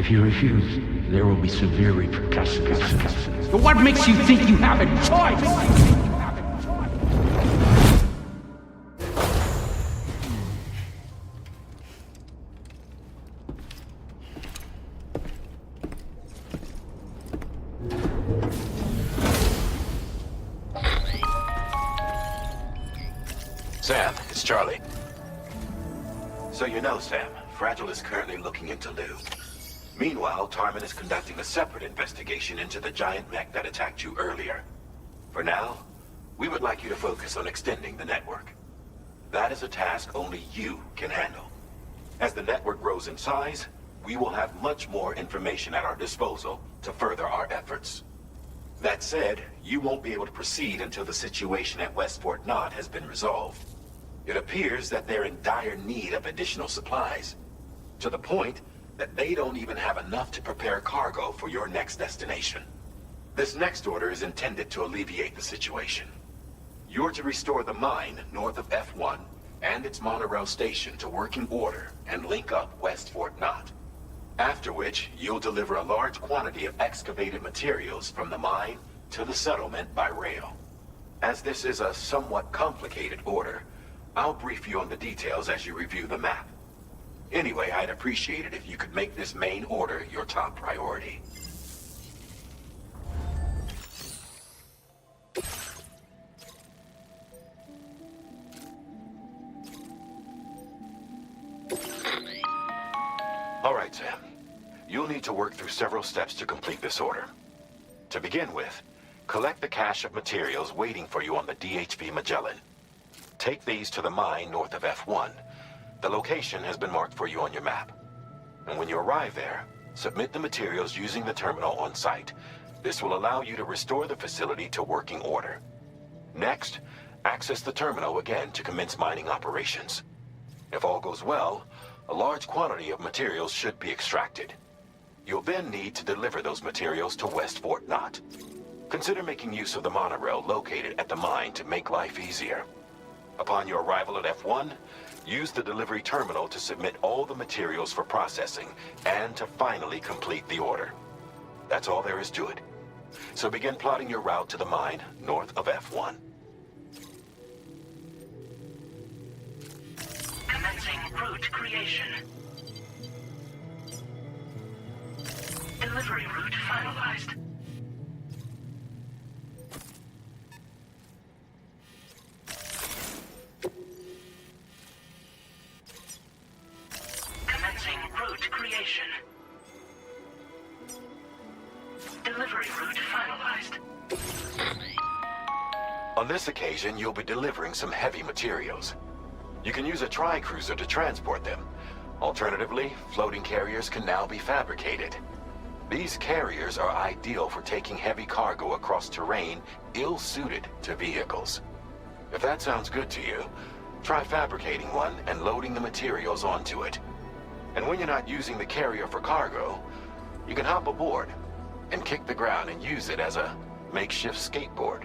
If you refuse, there will be severe repercussions. But what makes you think you have a choice? Sam, it's Charlie. So you know, Sam, Fragile is currently looking into Lou. Meanwhile, Tarman is conducting a separate investigation into the giant mech that attacked you earlier. For now, we would like you to focus on extending the network. That is a task only you can handle. As the network grows in size, we will have much more information at our disposal to further our efforts. That said, you won't be able to proceed until the situation at West Fort Knott has been resolved. It appears that they're in dire need of additional supplies, to the point that they don't even have enough to prepare cargo for your next destination. This next order is intended to alleviate the situation. You're to restore the mine north of F1 and its monorail station to working order and link up West Fort Knott. After which, you'll deliver a large quantity of excavated materials from the mine to the settlement by rail. As this is a somewhat complicated order, I'll brief you on the details as you review the map. Anyway, I'd appreciate it if you could make this main order your top priority. All right, Sam. You'll need to work through several steps to complete this order. To begin with, collect the cache of materials waiting for you on the DHV Magellan. Take these to the mine north of F1. The location has been marked for you on your map. And when you arrive there, submit the materials using the terminal on site. This will allow you to restore the facility to working order. Next, access the terminal again to commence mining operations. If all goes well, a large quantity of materials should be extracted. You'll then need to deliver those materials to West Fort Knott. Consider making use of the monorail located at the mine to make life easier. Upon your arrival at F1, use the delivery terminal to submit all the materials for processing and to finally complete the order. That's all there is to it. So begin plotting your route to the mine north of F1. Commencing route creation. Delivery route finalized. Commencing route creation. Delivery route finalized. On this occasion, you'll be delivering some heavy materials. You can use a tri-cruiser to transport them. Alternatively, floating carriers can now be fabricated. These carriers are ideal for taking heavy cargo across terrain ill-suited to vehicles. If that sounds good to you, try fabricating one and loading the materials onto it. And when you're not using the carrier for cargo, you can hop aboard and kick the ground and use it as a makeshift skateboard.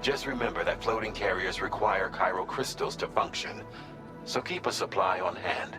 Just remember that floating carriers require chiral crystals to function, so keep a supply on hand.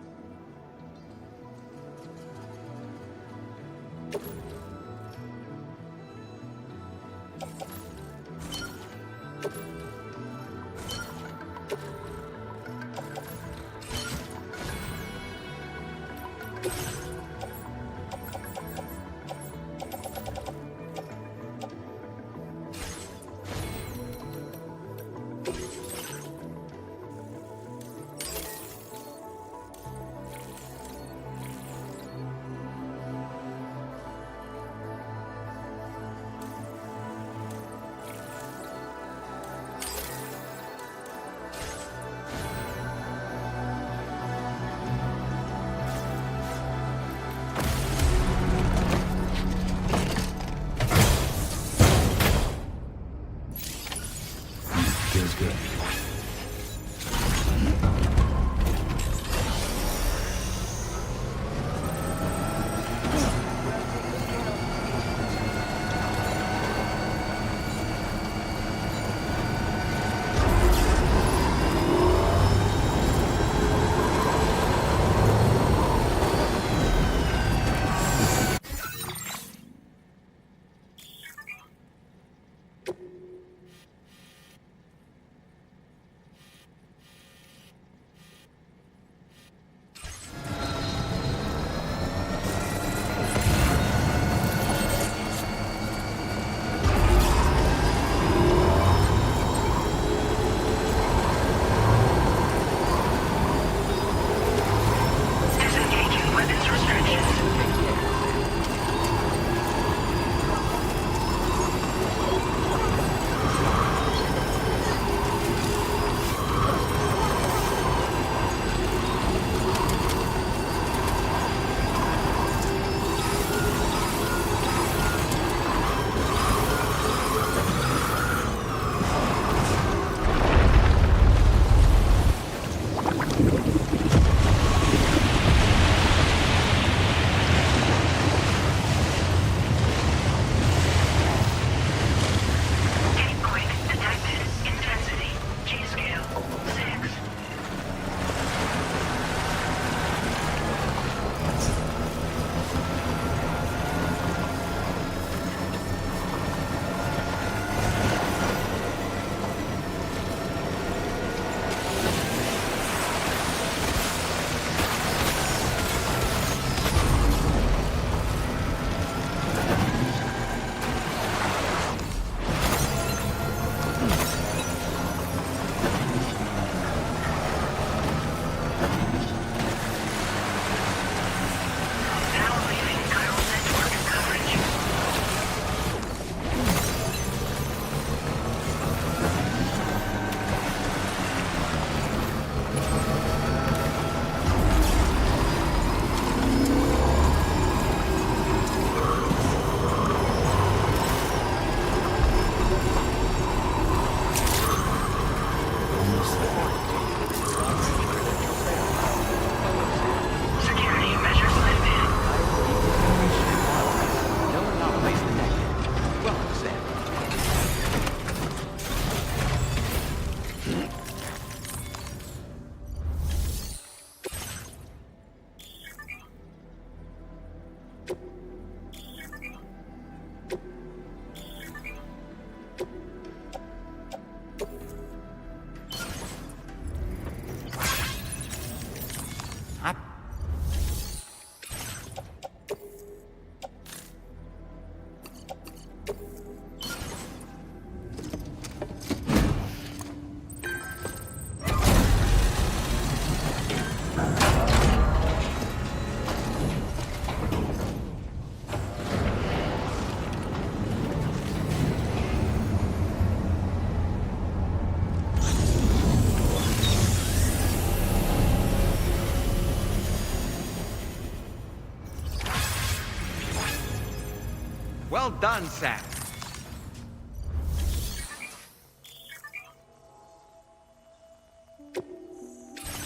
Well done, Sam.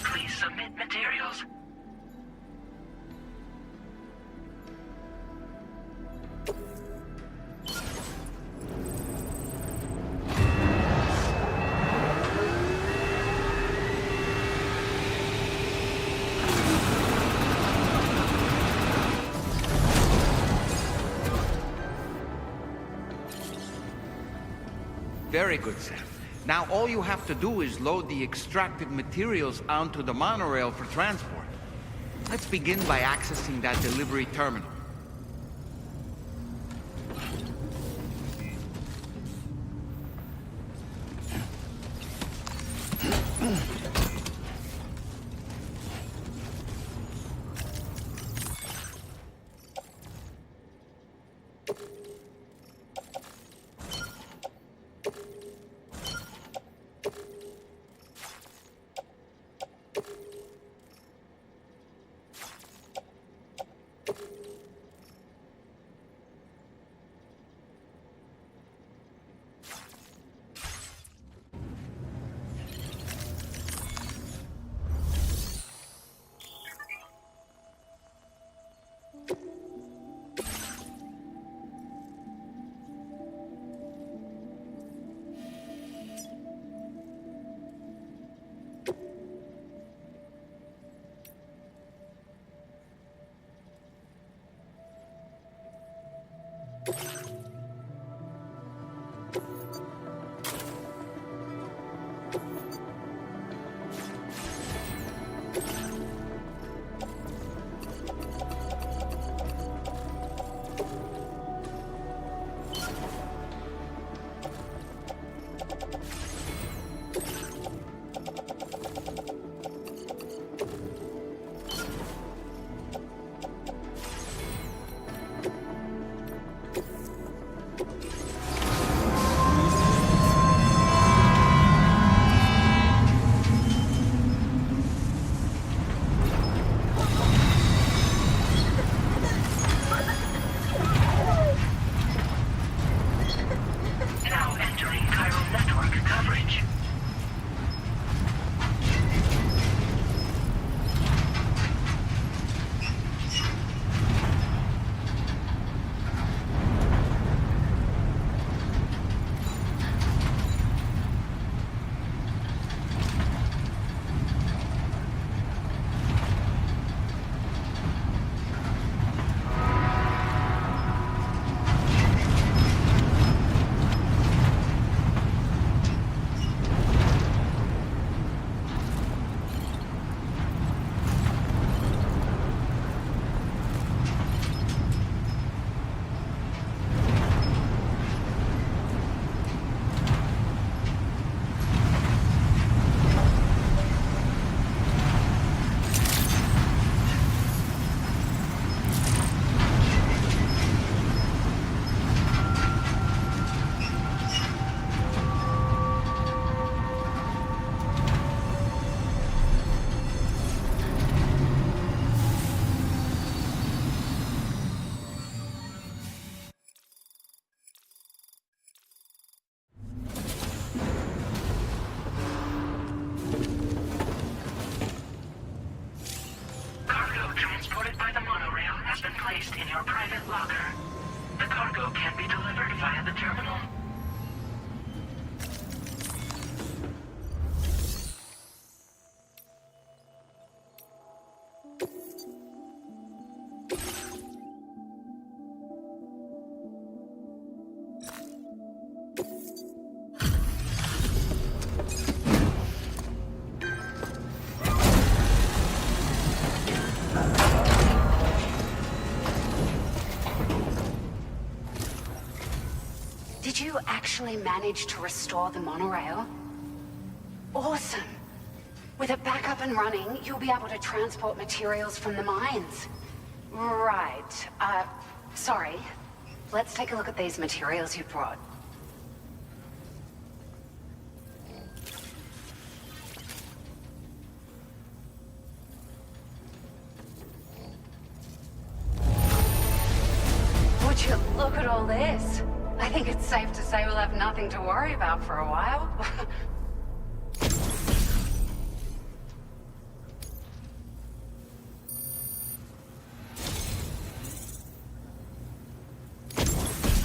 Please submit materials. Very good, Sam. Now all you have to do is load the extracted materials onto the monorail for transport. Let's begin by accessing that delivery terminal. Now entering Chiral Network coverage. Cargo transported by the monorail has been placed in your private locker. The cargo can be delivered via the terminal. Did you actually manage to restore the monorail? Awesome! With it back up and running, you'll be able to transport materials from the mines. Right. Sorry. Let's take a look at these materials you brought. Would Would you look at all this? I think it's safe to say we'll have nothing to worry about for a while.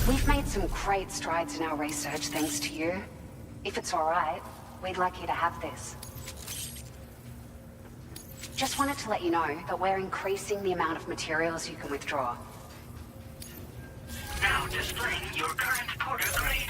We've made some great strides in our research thanks to you. If it's all right, we'd like you to have this. Just wanted to let you know that we're increasing the amount of materials you can withdraw. Now displaying your current porter grade.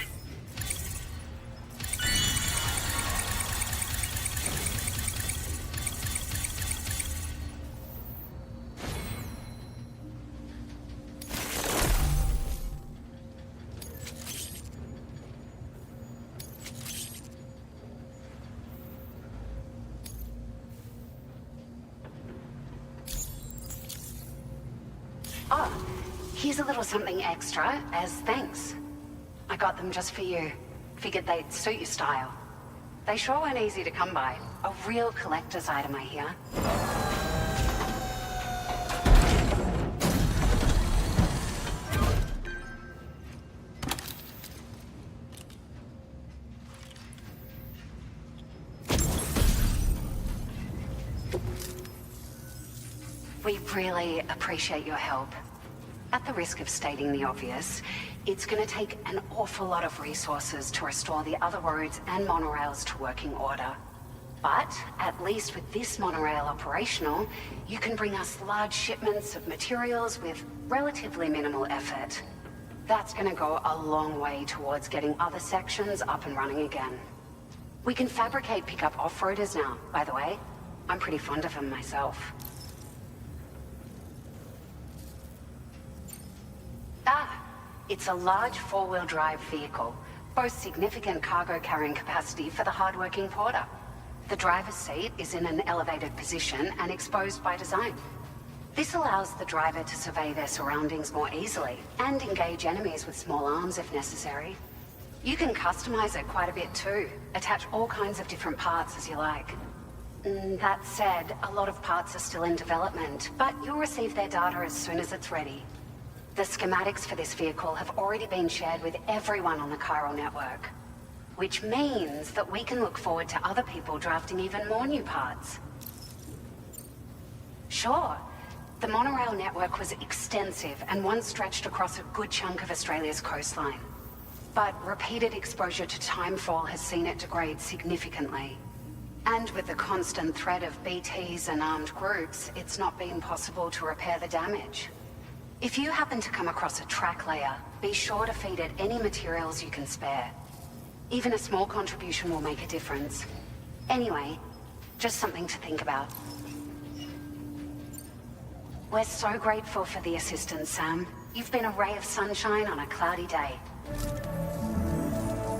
Oh, here's a little something extra as thanks. I got them just for you. Figured they'd suit your style. They sure weren't easy to come by. A real collector's item, I hear. We really appreciate your help. At the risk of stating the obvious, it's gonna take an awful lot of resources to restore the other roads and monorails to working order. But at least with this monorail operational, you can bring us large shipments of materials with relatively minimal effort. That's gonna go a long way towards getting other sections up and running again. We can fabricate pickup off-roaders now, by the way. I'm pretty fond of them myself. It's a large four-wheel drive vehicle, boasts significant cargo carrying capacity for the hard-working porter. The driver's seat is in an elevated position and exposed by design. This allows the driver to survey their surroundings more easily and engage enemies with small arms if necessary. You can customize it quite a bit too, attach all kinds of different parts as you like. That said, a lot of parts are still in development, but you'll receive their data as soon as it's ready. The schematics for this vehicle have already been shared with everyone on the Chiral Network, which means that we can look forward to other people drafting even more new parts. Sure, the monorail network was extensive and once stretched across a good chunk of Australia's coastline. But repeated exposure to timefall has seen it degrade significantly. And with the constant threat of BTs and armed groups, it's not been possible to repair the damage. If you happen to come across a track layer, be sure to feed it any materials you can spare. Even a small contribution will make a difference. Anyway, just something to think about. We're so grateful for the assistance, Sam. You've been a ray of sunshine on a cloudy day.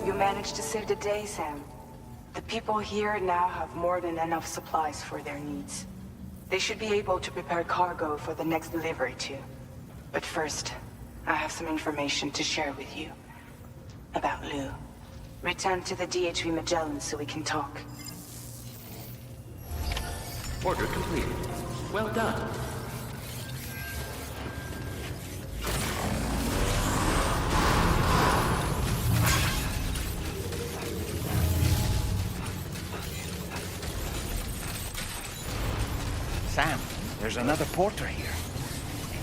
You managed to save the day, Sam. The people here now have more than enough supplies for their needs. They should be able to prepare cargo for the next delivery too. But first, I have some information to share with you. About Lou. Return to the DHV Magellan so we can talk. Order completed. Well done. Sam, there's another porter here.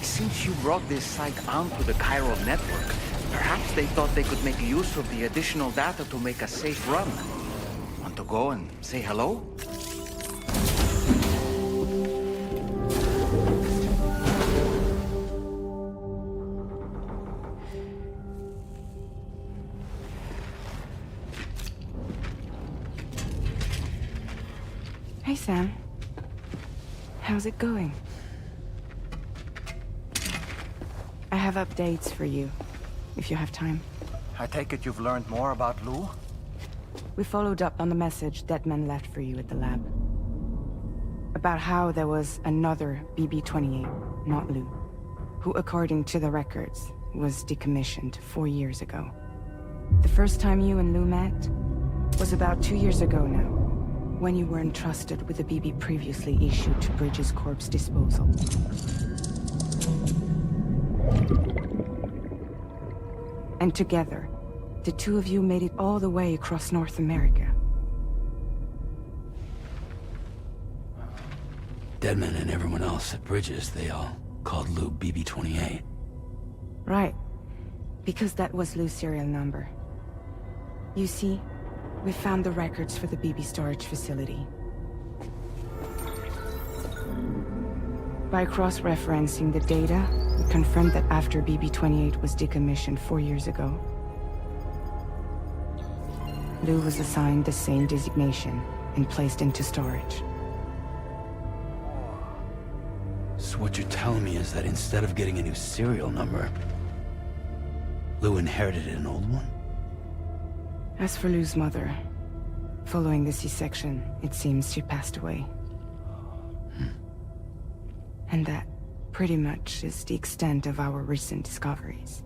Since you brought this site onto the Chiral Network, perhaps they thought they could make use of the additional data to make a safe run. Want to go and say hello? Hey, Sam. How's it going? I have updates for you, if you have time. I take it you've learned more about Lou? We followed up on the message Deadman left for you at the lab. About how there was another BB-28, not Lou, who, according to the records, was decommissioned 4 years ago. The first time you and Lou met was about 2 years ago now, when you were entrusted with the BB previously issued to Bridges Corp's disposal. And together, the two of you made it all the way across North America. Deadman and everyone else at Bridges, they all called Lou BB-28. Right. Because that was Lou's serial number. You see, we found the records for the BB storage facility. By cross-referencing the data, we confirmed that after BB-28 was decommissioned 4 years ago, Lou was assigned the same designation and placed into storage. So what you're telling me is that instead of getting a new serial number, Lou inherited an old one? As for Lou's mother, following the C-section, it seems she passed away. And that, pretty much, is the extent of our recent discoveries.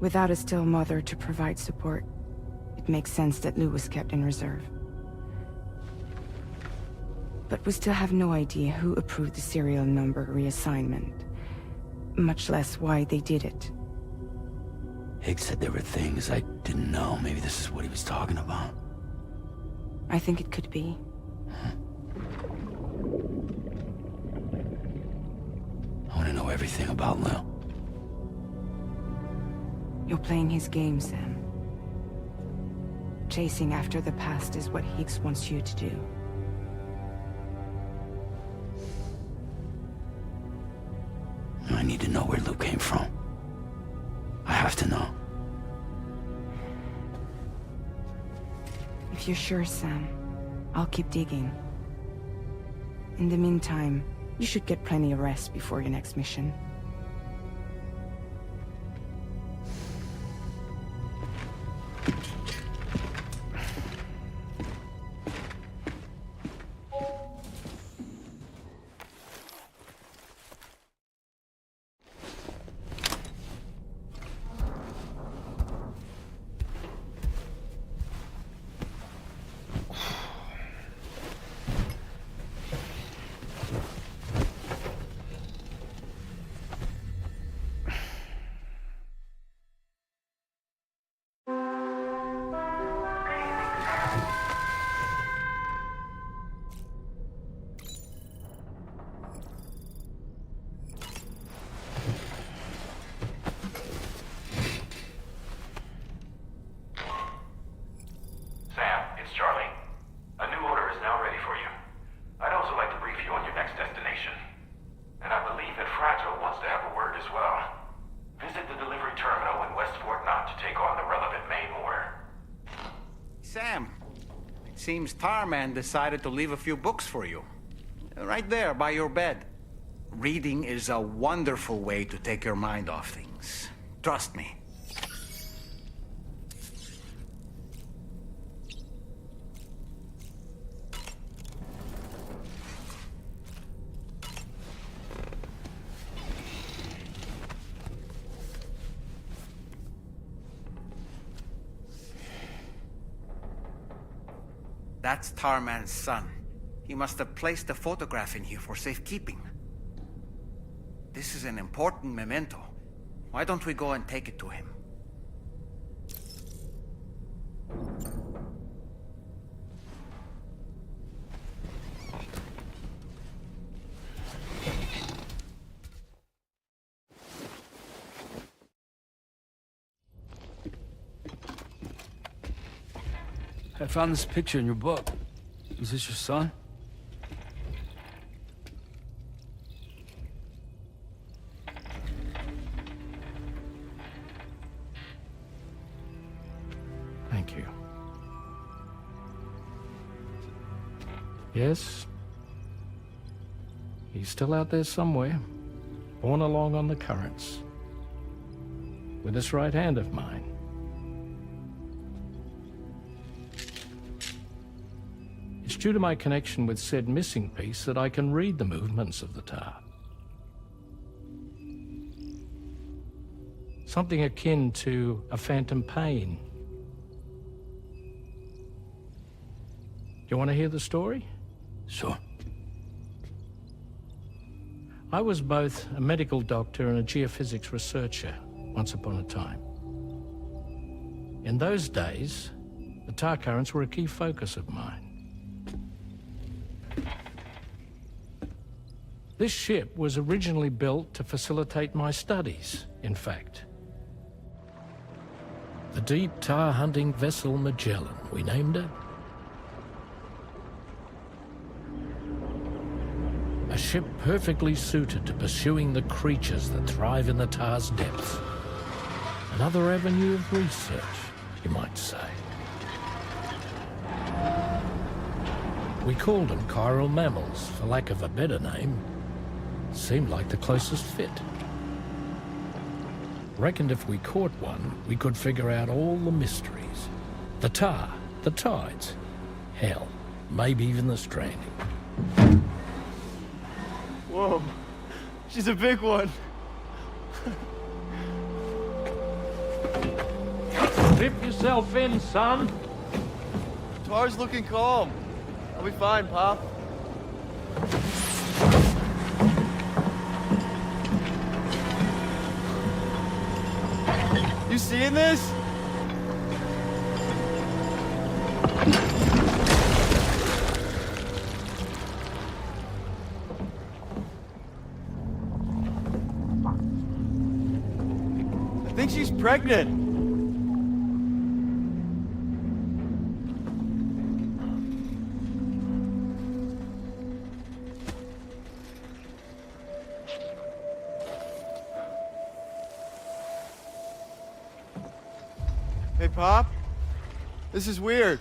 Without a still mother to provide support, it makes sense that Lou was kept in reserve. But we still have no idea who approved the serial number reassignment, much less why they did it. Higgs said there were things I didn't know. Maybe this is what he was talking about. I think it could be. I want to know everything about Lou. You're playing his game, Sam. Chasing after the past is what Higgs wants you to do. I need to know where Lou came from. I have to know. If you're sure, Sam, I'll keep digging. In the meantime, you should get plenty of rest before your next mission. Seems Tarman decided to leave a few books for you. Right there, by your bed. Reading is a wonderful way to take your mind off things. Trust me. That's Tarman's son. He must have placed a photograph in here for safekeeping. This is an important memento. Why don't we go and take it to him? I found this picture in your book. Is this your son? Thank you. Yes. He's still out there somewhere, borne along on the currents. With this right hand of mine. It's due to my connection with said missing piece that I can read the movements of the tar. Something akin to a phantom pain. Do you want to hear the story? Sure. I was both a medical doctor and a geophysics researcher. once upon a time. In those days, the tar currents were a key focus of mine. This ship was originally built to facilitate my studies, in fact. The deep tar hunting vessel Magellan, we named it. A ship perfectly suited to pursuing the creatures that thrive in the tar's depths. Another avenue of research, you might say. We called them chiral mammals, for lack of a better name. Seemed like the closest fit. Reckoned if we caught one, we could figure out all the mysteries. The tar, the tides, hell, maybe even the stranding. Whoa, she's a big one. Dip yourself in, son. Tar's looking calm. I'll be fine, Pop. You seeing this? I think she's pregnant. Hey, Pop. This is weird.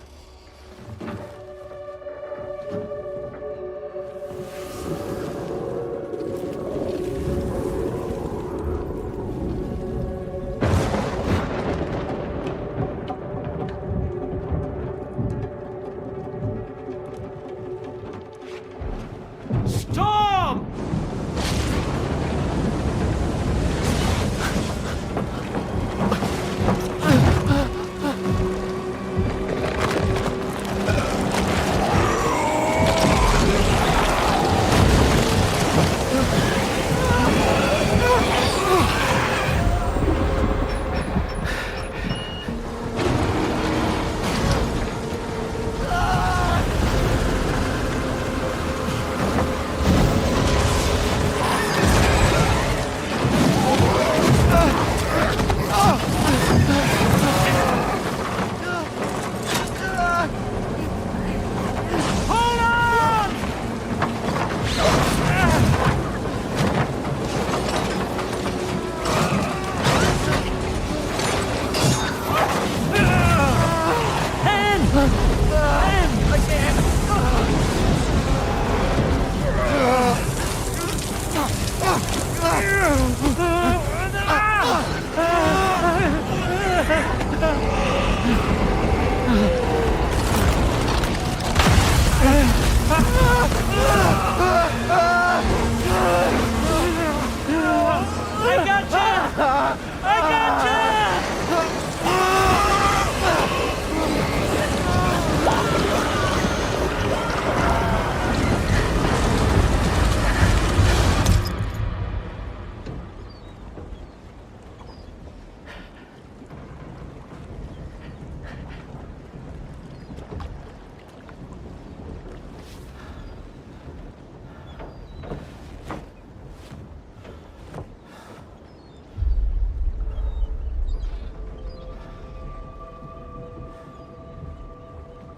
Storm!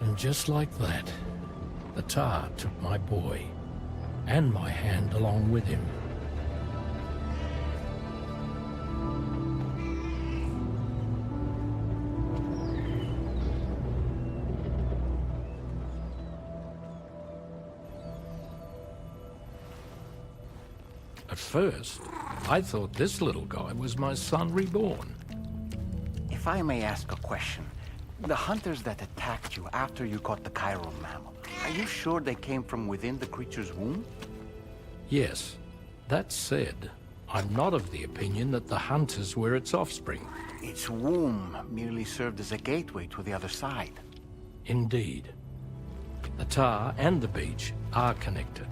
And just like that, the tar took my boy, and my hand along with him. At first, I thought this little guy was my son reborn. If I may ask a question, the hunters that attacked you after you caught the chiral mammal, are you sure they came from within the creature's womb? Yes. That said, I'm not of the opinion that the hunters were its offspring. Its womb merely served as a gateway to the other side. Indeed. The tar and the beach are connected.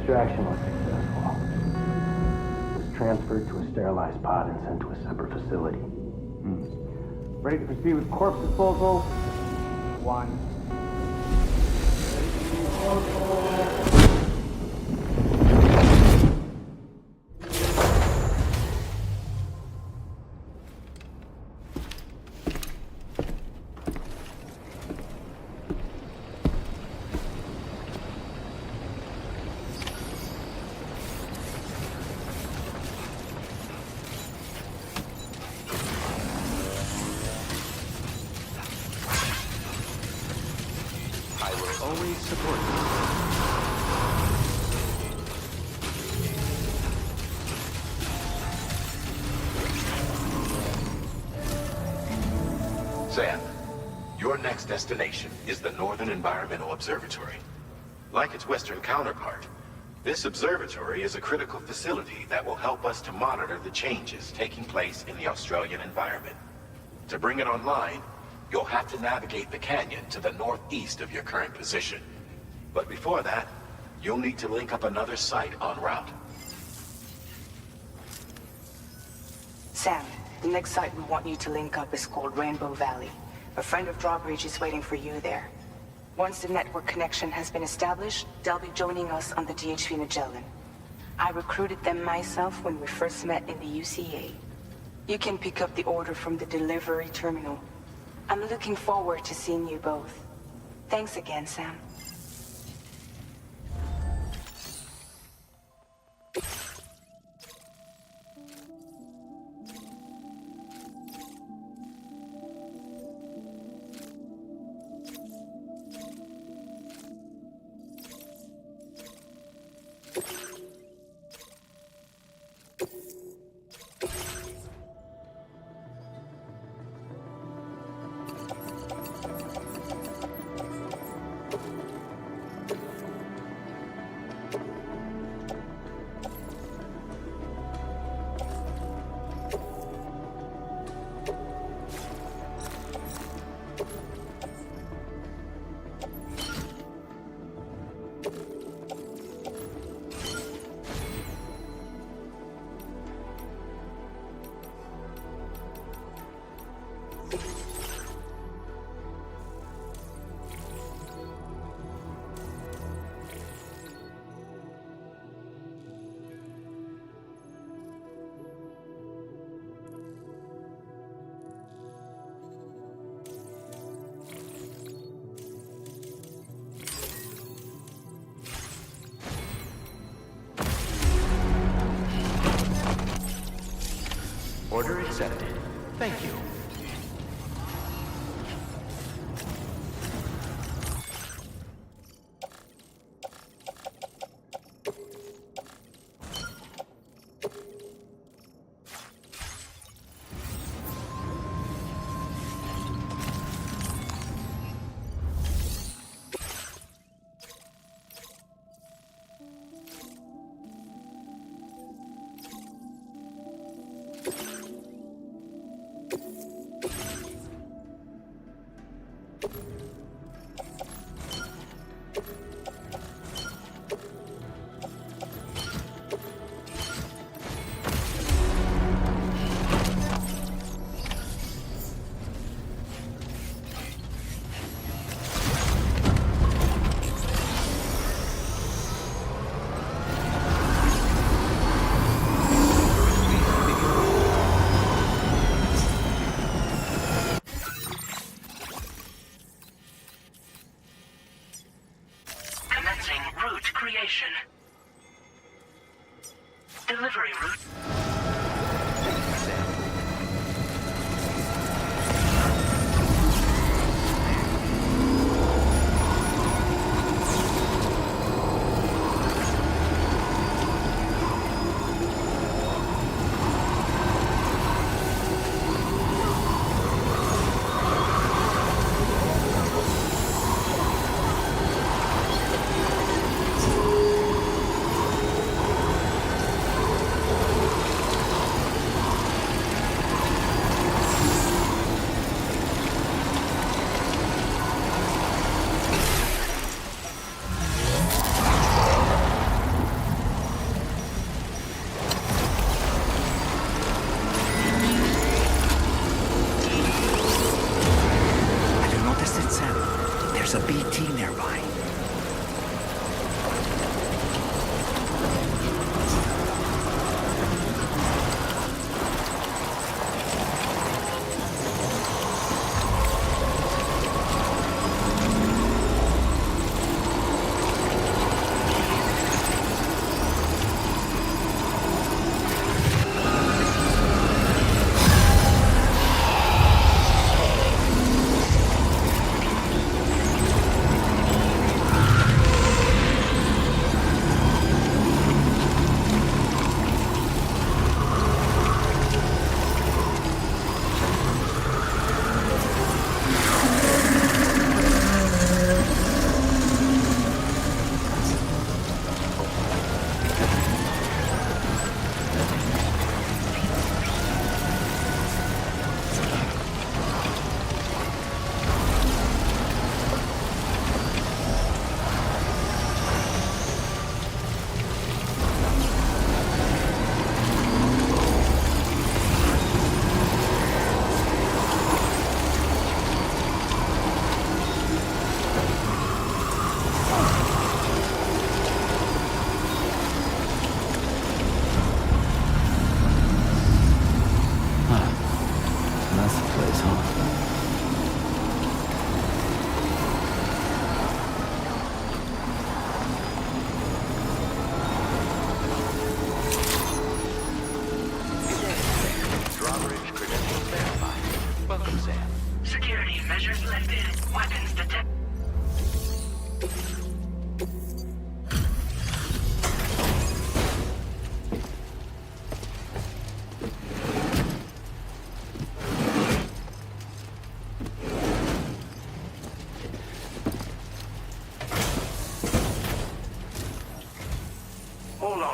Extraction was successful. It was transferred to a sterilized pod and sent to a separate facility. Ready to proceed with corpse disposal? 1. Always support you. Sam, your next destination is the Northern Environmental Observatory. Like its western counterpart, this observatory is a critical facility that will help us to monitor the changes taking place in the Australian environment. To bring it online, you'll have to navigate the canyon to the northeast of your current position. But before that, you'll need to link up another site en route. Sam, the next site we want you to link up is called Rainbow Valley. A friend of Drawbridge is waiting for you there. Once the network connection has been established, they'll be joining us on the DHV Magellan. I recruited them myself when we first met in the UCA. You can pick up the order from the delivery terminal. I'm looking forward to seeing you both. Thanks again, Sam. Order accepted. Thank you. Delivery route.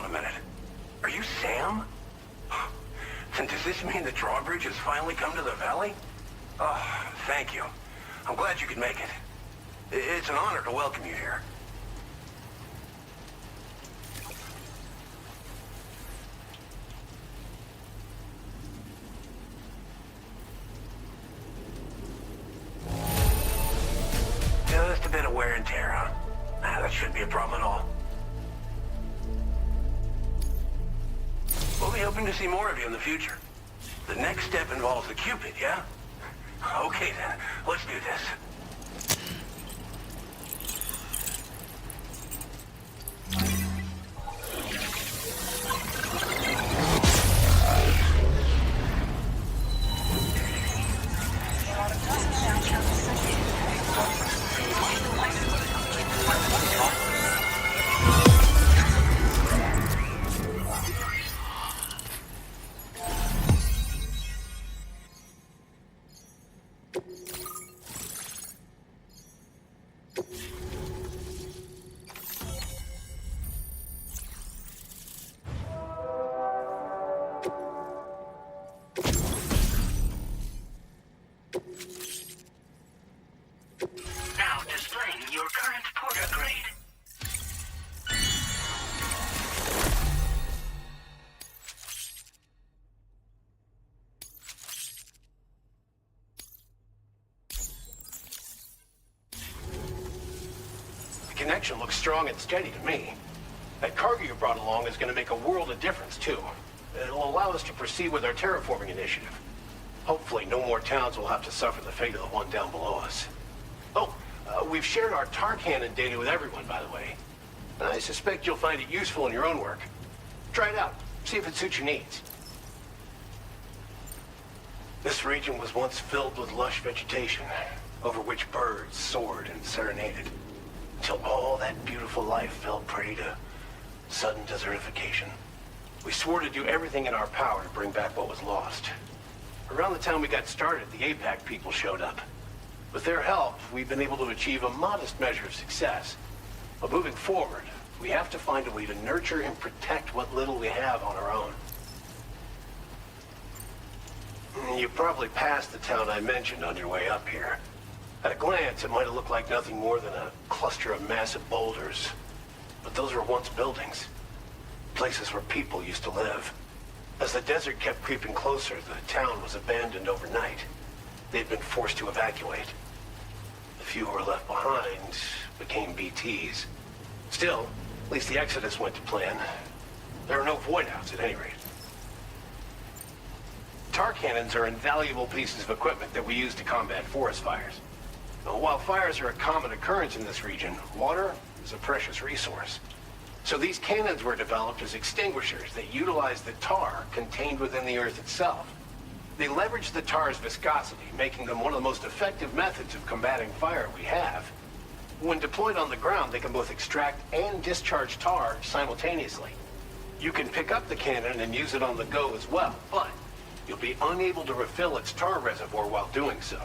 on a minute. Are you Sam? And does this mean the drawbridge has finally come to the valley? Oh, thank you. I'm glad you could make it. It's an honor to welcome you here. Just a bit of wear and tear, huh? That shouldn't be a problem at all. We'll be hoping to see more of you in the future. The next step involves the Cupid, yeah? Okay then, let's do this. Now displaying your current porter grade. The connection looks strong and steady to me. That cargo you brought along is going to make a world of difference, too. It'll allow us to proceed with our terraforming initiative. Hopefully, no more towns will have to suffer the fate of the one down below us. Oh, we've shared our tar cannon data with everyone, by the way. I suspect you'll find it useful in your own work. Try it out. See if it suits your needs. This region was once filled with lush vegetation, over which birds soared and serenaded, until all that beautiful life fell prey to sudden desertification. We swore to do everything in our power to bring back what was lost. Around the time we got started, the APAC people showed up. With their help, we've been able to achieve a modest measure of success. But moving forward, we have to find a way to nurture and protect what little we have on our own. You probably passed the town I mentioned on your way up here. At a glance, it might have looked like nothing more than a cluster of massive boulders. But those were once buildings. Places where people used to live. As the desert kept creeping closer, the town was abandoned overnight. They'd been forced to evacuate. The few who were left behind became BTs. Still, at least the exodus went to plan. There are no void-outs at any rate. Tar cannons are invaluable pieces of equipment that we use to combat forest fires. Now, while fires are a common occurrence in this region, water is a precious resource. So these cannons were developed as extinguishers that utilize the tar contained within the earth itself. They leverage the tar's viscosity, making them one of the most effective methods of combating fire we have. When deployed on the ground, they can both extract and discharge tar simultaneously. You can pick up the cannon and use it on the go as well, but you'll be unable to refill its tar reservoir while doing so.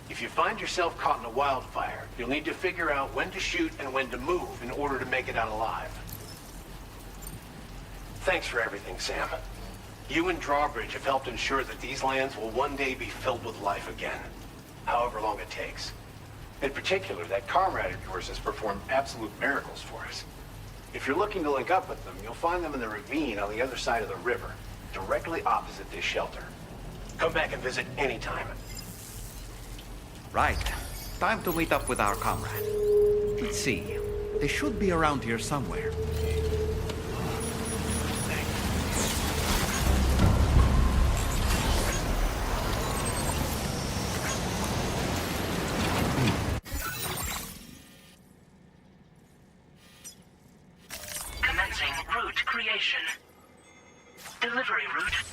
If you find yourself caught in a wildfire, you'll need to figure out when to shoot and when to move in order to make it out alive. Thanks for everything, Sam. You and Drawbridge have helped ensure that these lands will one day be filled with life again, however long it takes. In particular, that comrade of yours has performed absolute miracles for us. If you're looking to link up with them, you'll find them in the ravine on the other side of the river, directly opposite this shelter. Come back and visit anytime. Right. Time to meet up with our comrade. Let's see. They should be around here somewhere. Commencing route creation. Delivery route.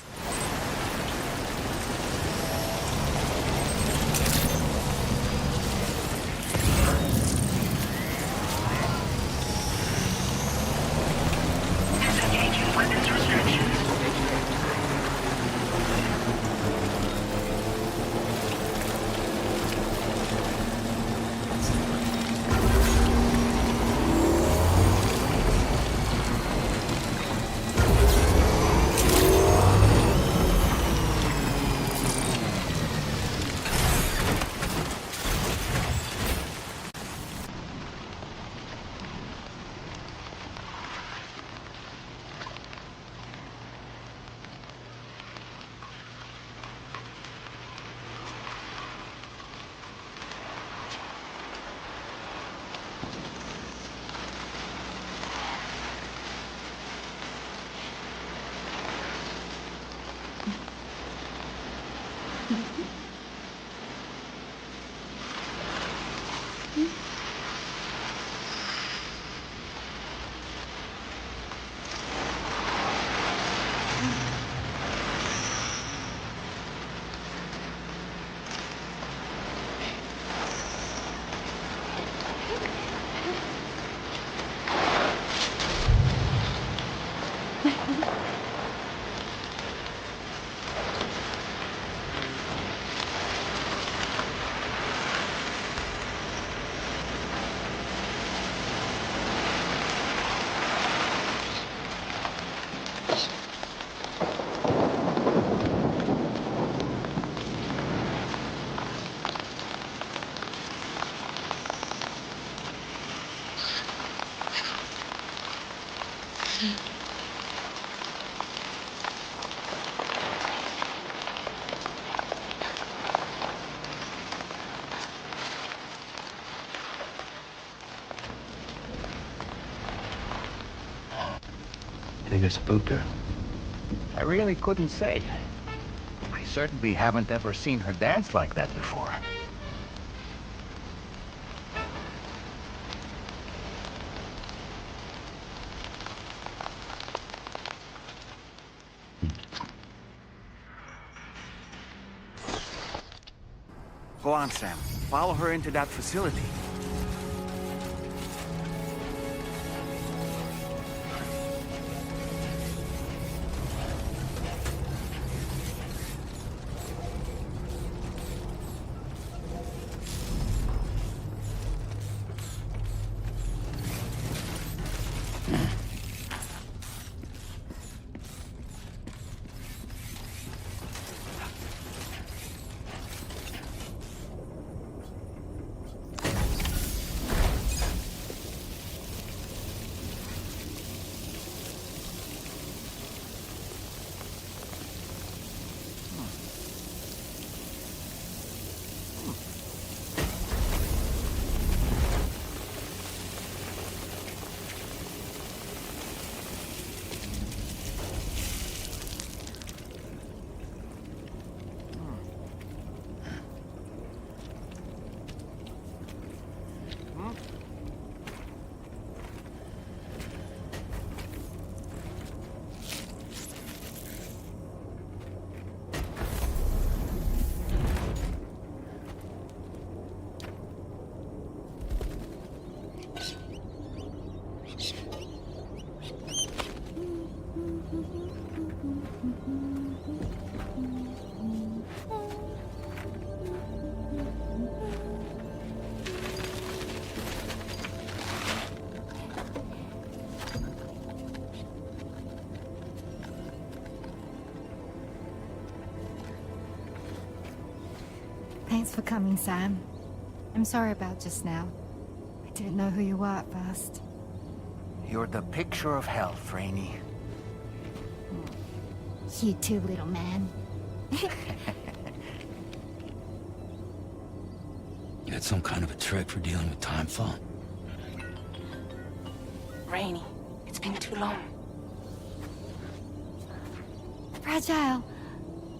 Disengaging weapons restrictions. You think I spooked her? I really couldn't say. I certainly haven't ever seen her dance like that before. Go on, Sam. Follow her into that facility. Thanks for coming, Sam. I'm sorry about just now. I didn't know who you were at first. You're the picture of health, Rainey. You too, little man. You had some kind of a trick for dealing with time fall? Rainey, it's been too long. Fragile.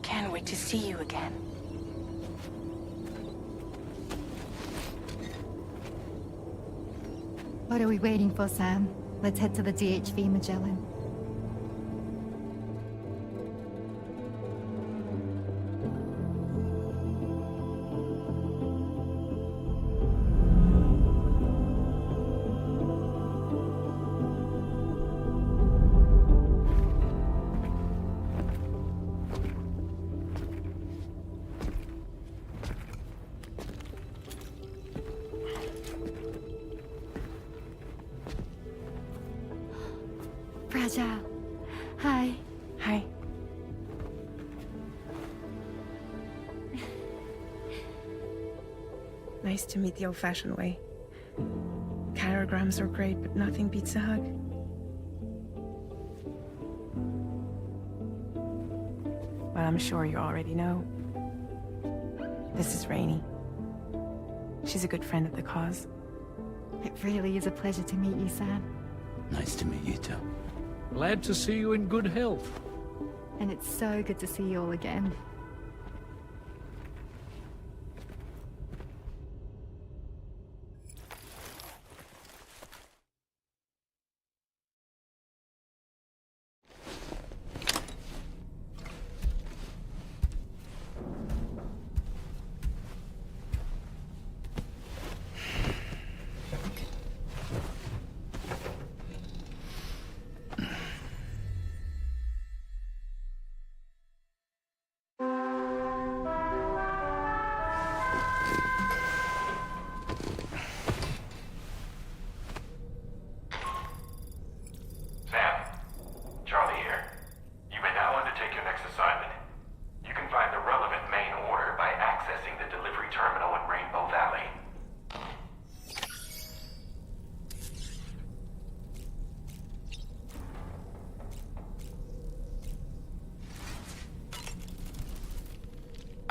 Can't wait to see you again. What are we waiting for, Sam? Let's head to the DHV Magellan. Fragile. Hi. Hi. Nice to meet the old-fashioned way. Carograms are great, but nothing beats a hug. Well, I'm sure you already know. This is Rainey. She's a good friend of the cause. It really is a pleasure to meet you, Sam. Nice to meet you too. Glad to see you in good health. And it's so good to see you all again.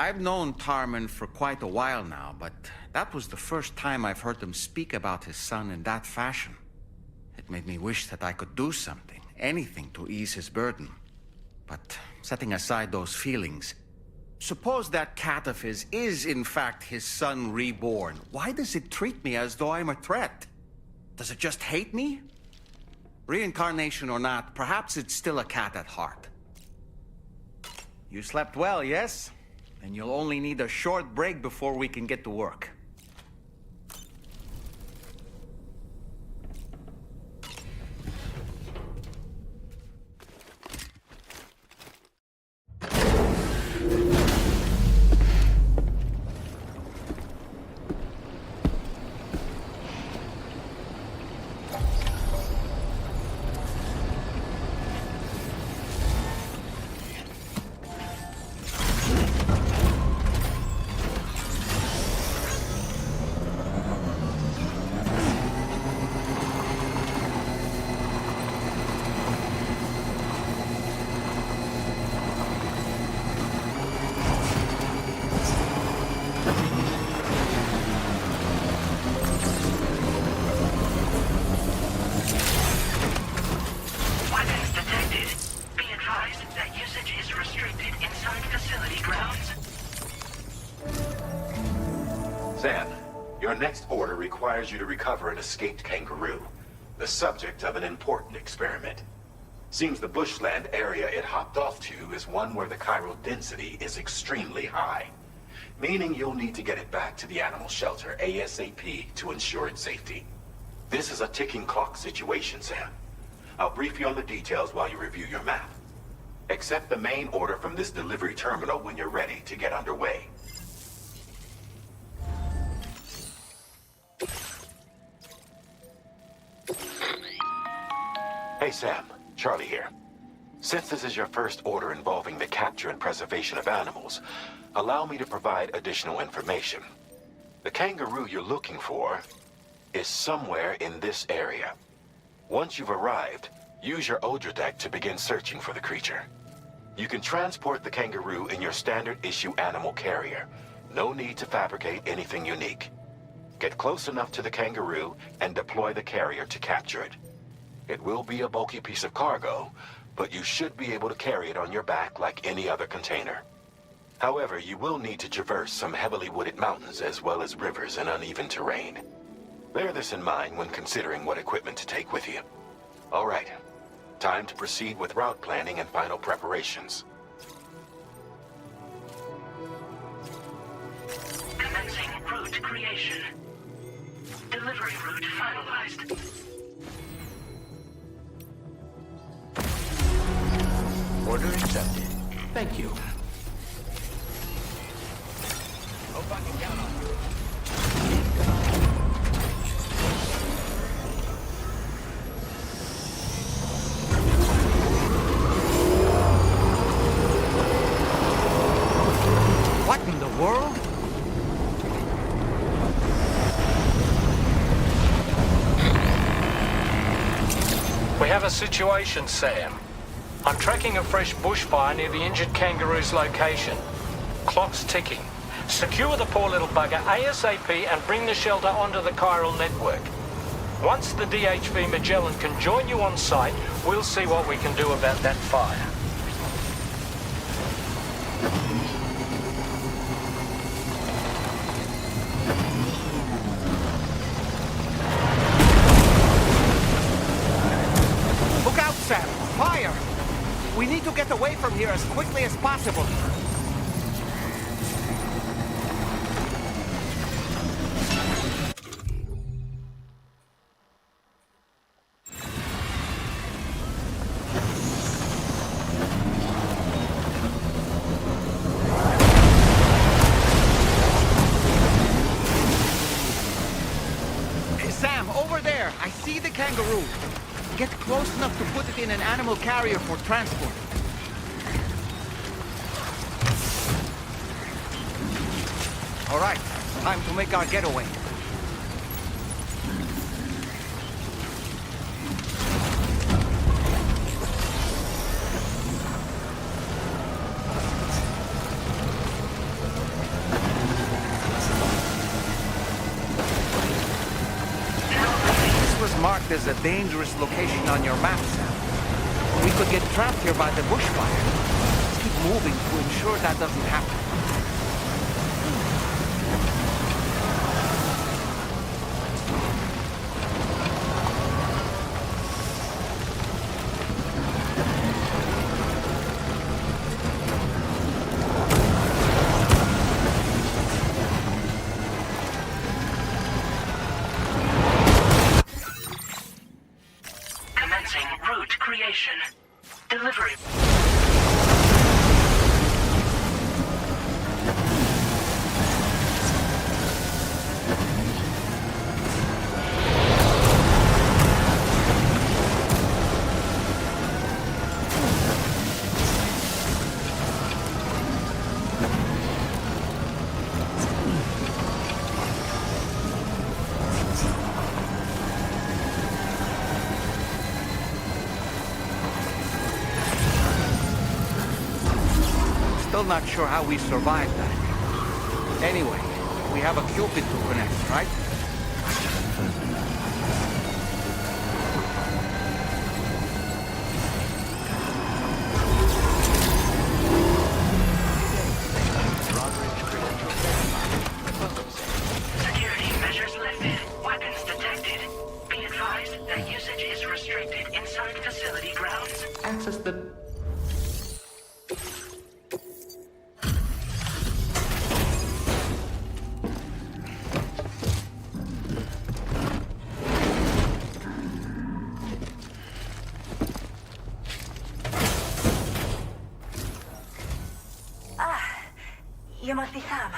I've known Tarman for quite a while now, but that was the first time I've heard him speak about his son in that fashion. It made me wish that I could do something, anything to ease his burden. But setting aside those feelings, suppose that cat of his is in fact his son reborn. Why does it treat me as though I'm a threat? Does it just hate me? Reincarnation or not, perhaps it's still a cat at heart. You slept well, yes? Then you'll only need a short break before we can get to work. Sam, your next order requires you to recover an escaped kangaroo, the subject of an important experiment. Seems the bushland area it hopped off to is one where the chiral density is extremely high, meaning you'll need to get it back to the animal shelter ASAP to ensure its safety. This is a ticking clock situation, Sam. I'll brief you on the details while you review your map. Accept the main order from this delivery terminal when you're ready to get underway. Hey Sam, Charlie here. Since this is your first order involving the capture and preservation of animals, allow me to provide additional information. The kangaroo you're looking for is somewhere in this area. Once you've arrived, use your Odradek to begin searching for the creature. You can transport the kangaroo in your standard issue animal carrier. No need to fabricate anything unique. Get close enough to the kangaroo and deploy the carrier to capture it. It will be a bulky piece of cargo, but you should be able to carry it on your back like any other container. However, you will need to traverse some heavily wooded mountains as well as rivers and uneven terrain. Bear this in mind when considering what equipment to take with you. All right, time to proceed with route planning and final preparations. Commencing route creation. Delivery route finalized. Order accepted. Thank you. Hope I can count on you. What in the world? We have a situation, Sam. I'm tracking a fresh bushfire near the injured kangaroo's location. Clock's ticking. Secure the poor little bugger ASAP and bring the shelter onto the Chiral Network. Once the DHV Magellan can join you on site, we'll see what we can do about that fire. Look out, Sam! Fire! We need to get away from here as quickly as possible. Hey, Sam, over there! I see the kangaroo. Get close enough to put it in an animal carrier for transport. All right, time to make our getaway. marked as a dangerous location on your map, Sam. We could get trapped here by the bushfire. Let's keep moving to ensure that doesn't happen. Commencing route creation. Delivery. Still not sure how we survived that. Anyway, we have a Cupid to connect, right? Security measures lifted. Weapons detected. Be advised that usage is restricted inside facility grounds. Access the... You must be Sam.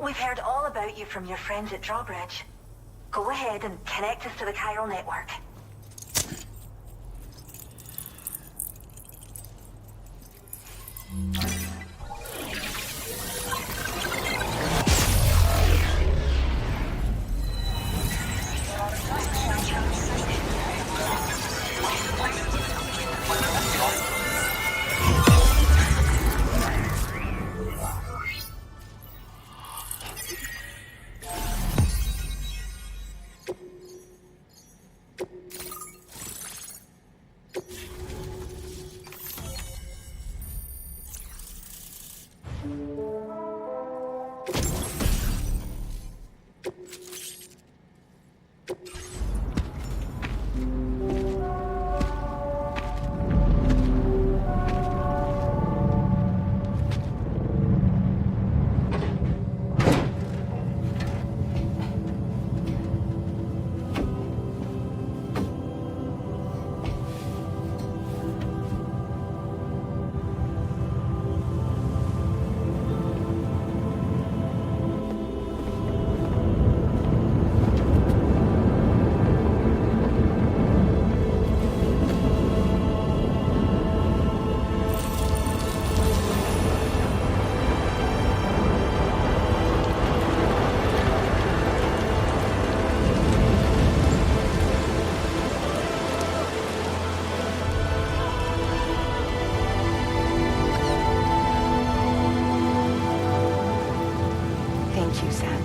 We've heard all about you from your friends at Drawbridge. Go ahead and connect us to the Chiral Network. Thank you, Sam.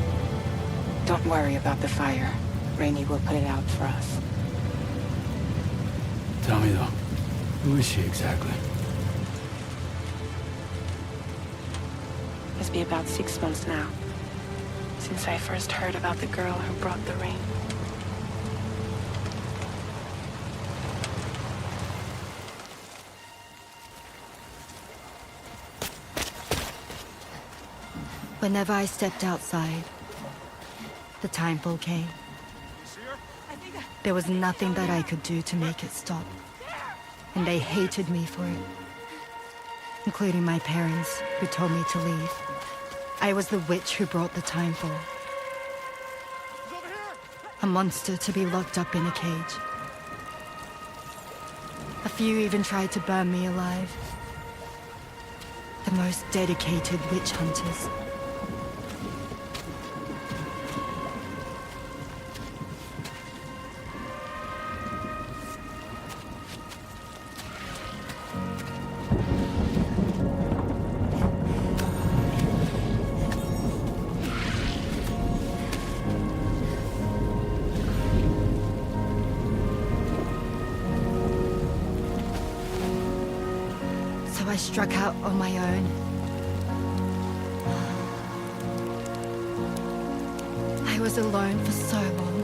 Don't worry about the fire. Rainey will put it out for us. Tell me though, who is she exactly? Must be about 6 months now, since I first heard about the girl who brought the rain. Whenever I stepped outside, the time fall came. There was nothing that I could do to make it stop. And they hated me for it. Including my parents, who told me to leave. I was the witch who brought the time fall. A monster to be locked up in a cage. A few even tried to burn me alive. The most dedicated witch hunters. I struck out on my own. I was alone for so long.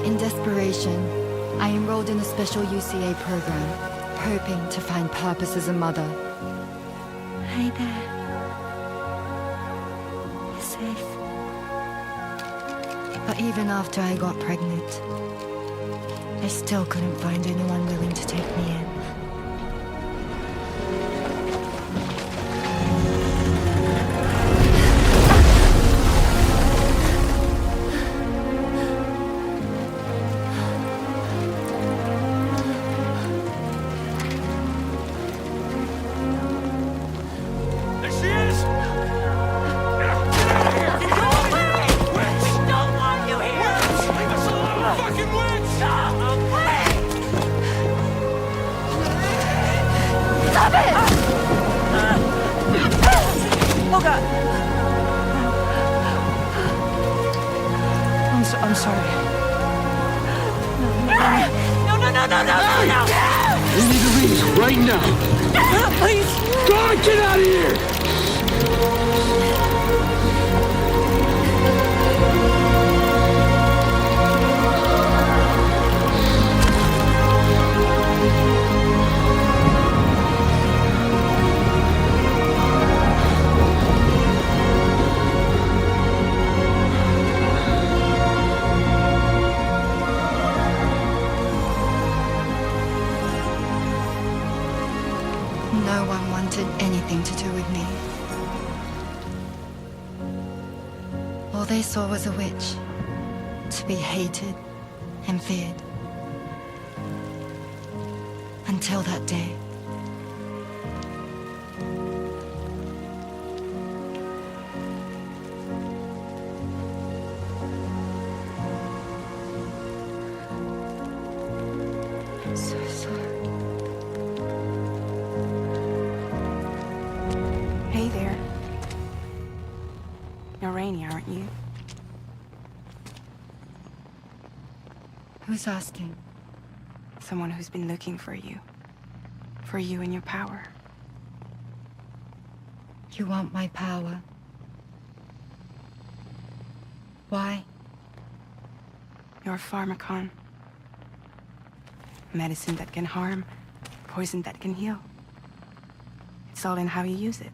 In desperation, I enrolled in a special UCA program, hoping to find purpose as a mother. Hey there. You're safe. But even after I got pregnant, I still couldn't find anyone willing to take me in. I'm sorry. No! We need to leave right now! Please! God, get out of here! No one wanted anything to do with me. All they saw was a witch, to be hated and feared. Until that day. I'm so sorry. Hey there. You're Rainy, aren't you? Who's asking? Someone who's been looking for you. For you and your power. You want my power? Why? You're a pharmacon. Medicine that can harm, poison that can heal. It's all in how you use it.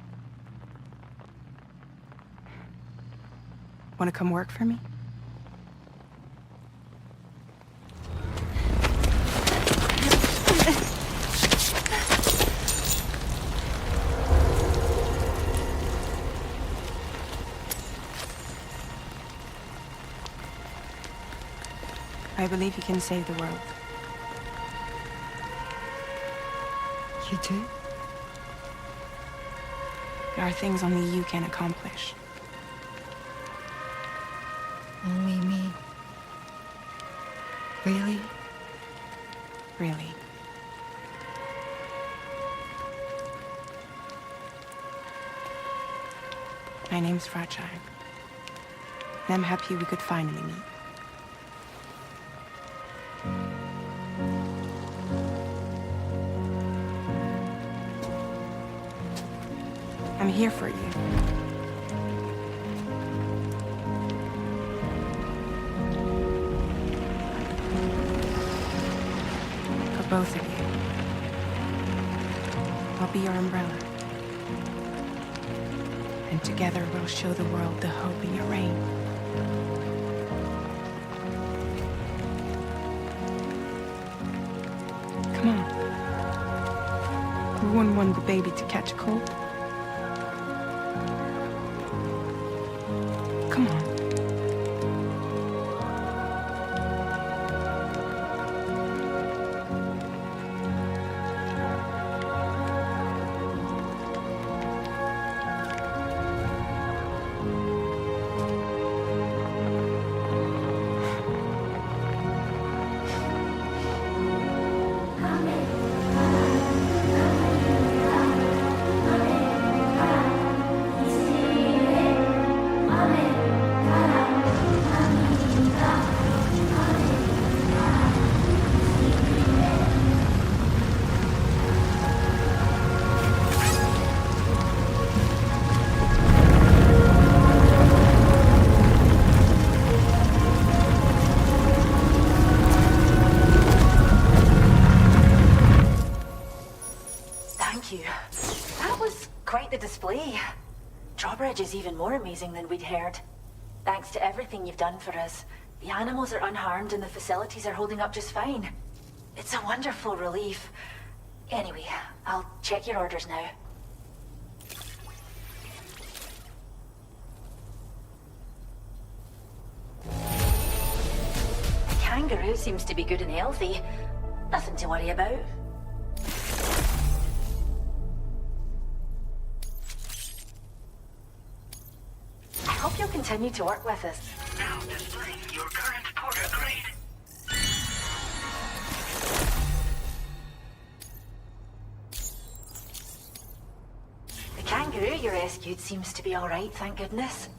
Want to come work for me? I believe you can save the world. You do? There are things only you can accomplish. Only me. Really? Really. My name's Fragile. And I'm happy we could finally meet. I'm here for you. For both of you. I'll be your umbrella. And together we'll show the world the hope in your reign. Come on. Who wouldn't want the baby to catch a cold? Come on. display. Drawbridge is even more amazing than we'd heard. Thanks to everything you've done for us, the animals are unharmed and the facilities are holding up just fine. It's a wonderful relief. Anyway, I'll check your orders now. The kangaroo seems to be good and healthy. Nothing to worry about. I hope you'll continue to work with us. Now displaying your current porter grade. The kangaroo you rescued seems to be all right, thank goodness.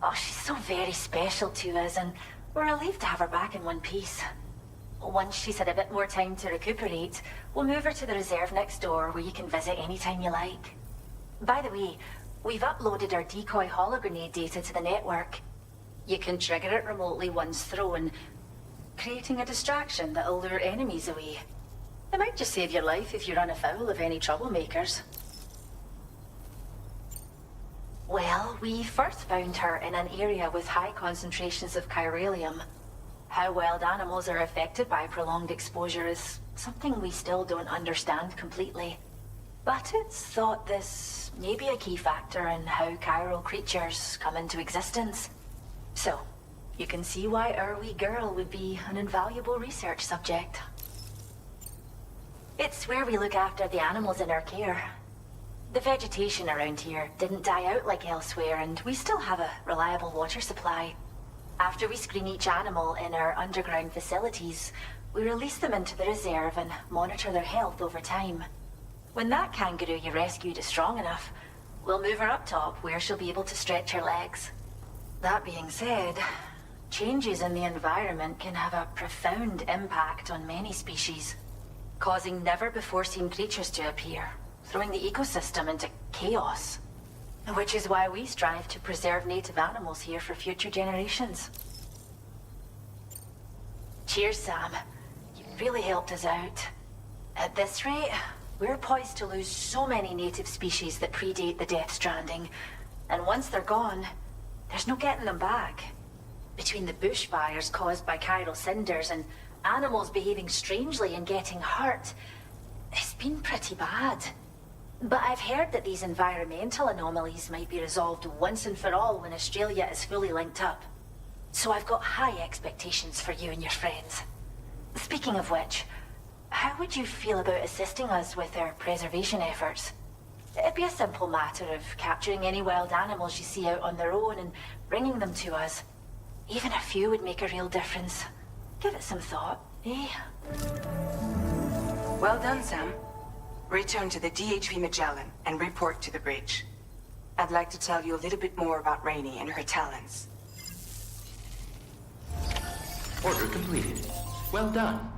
Oh, she's so very special to us, and we're relieved to have her back in one piece. Once she's had a bit more time to recuperate, we'll move her to the reserve next door where you can visit anytime you like. By the way, we've uploaded our decoy hologrenade data to the network. You can trigger it remotely once thrown, creating a distraction that'll lure enemies away. It might just save your life if you run afoul of any troublemakers. Well, we first found her in an area with high concentrations of chiralium. How wild animals are affected by prolonged exposure is something we still don't understand completely. But it's thought this may be a key factor in how chiral creatures come into existence. So, you can see why our wee girl would be an invaluable research subject. It's where we look after the animals in our care. The vegetation around here didn't die out like elsewhere, and we still have a reliable water supply. After we screen each animal in our underground facilities, we release them into the reserve and monitor their health over time. When that kangaroo you rescued is strong enough, we'll move her up top where she'll be able to stretch her legs. That being said, changes in the environment can have a profound impact on many species, causing never-before-seen creatures to appear, throwing the ecosystem into chaos. Which is why we strive to preserve native animals here for future generations. Cheers, Sam. You've really helped us out. At this rate, we're poised to lose so many native species that predate the Death Stranding. And once they're gone, there's no getting them back. Between the bushfires caused by chiral cinders and animals behaving strangely and getting hurt, it's been pretty bad. But I've heard that these environmental anomalies might be resolved once and for all when Australia is fully linked up. So I've got high expectations for you and your friends. Speaking of which, how would you feel about assisting us with our preservation efforts? It'd be a simple matter of capturing any wild animals you see out on their own and bringing them to us. Even a few would make a real difference. Give it some thought, eh? Well done, Sam. Return to the DHV Magellan and report to the bridge. I'd like to tell you a little bit more about Rainey and her talents. Order completed. Well done.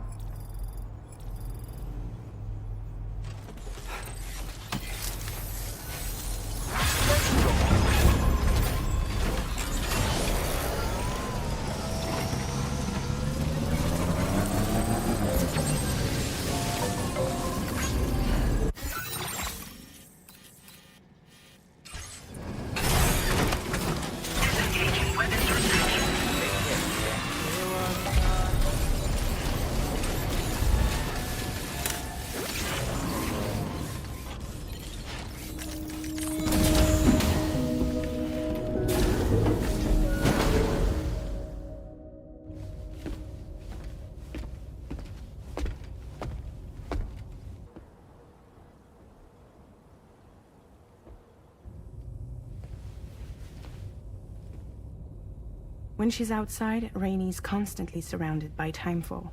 When she's outside, Rainey's constantly surrounded by timefall.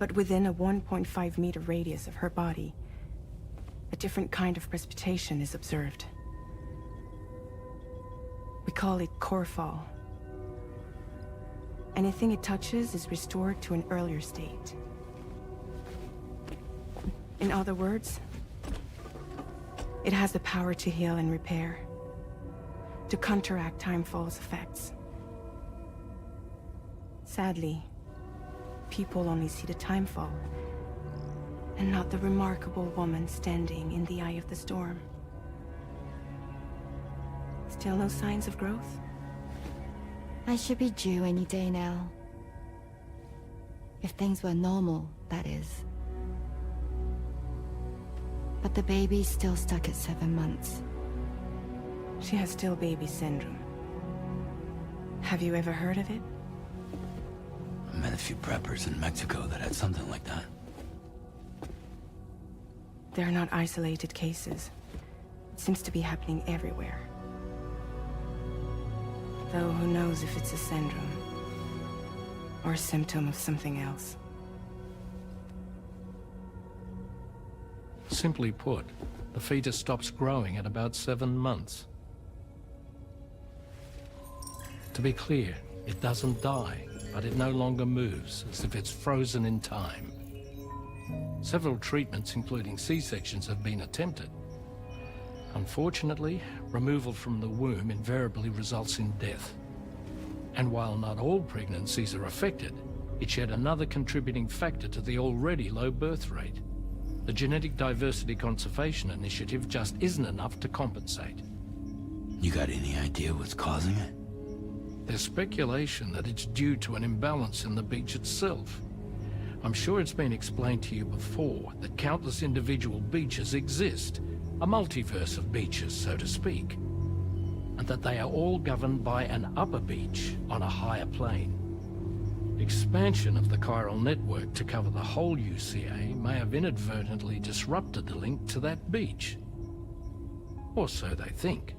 But within a 1.5-meter radius of her body, a different kind of precipitation is observed. We call it core fall. Anything it touches is restored to an earlier state. In other words, it has the power to heal and repair, to counteract timefall's effects. Sadly, people only see the timefall, and not the remarkable woman standing in the eye of the storm. Still no signs of growth? I should be due any day now. If things were normal, that is. But the baby's still stuck at 7 months. She has still baby syndrome. Have you ever heard of it? I met a few preppers in Mexico that had something like that. They're not isolated cases. It seems to be happening everywhere. Though who knows if it's a syndrome or a symptom of something else. Simply put, the fetus stops growing at about 7 months. To be clear, it doesn't die, but it no longer moves, as if it's frozen in time. Several treatments, including C-sections, have been attempted. Unfortunately, removal from the womb invariably results in death. And while not all pregnancies are affected, it's yet another contributing factor to the already low birth rate. The Genetic Diversity Conservation Initiative just isn't enough to compensate. You got any idea what's causing it? There's speculation that it's due to an imbalance in the beach itself. I'm sure it's been explained to you before that countless individual beaches exist, a multiverse of beaches, so to speak, and that they are all governed by an upper beach on a higher plane. Expansion of the Chiral Network to cover the whole UCA may have inadvertently disrupted the link to that beach. Or so they think.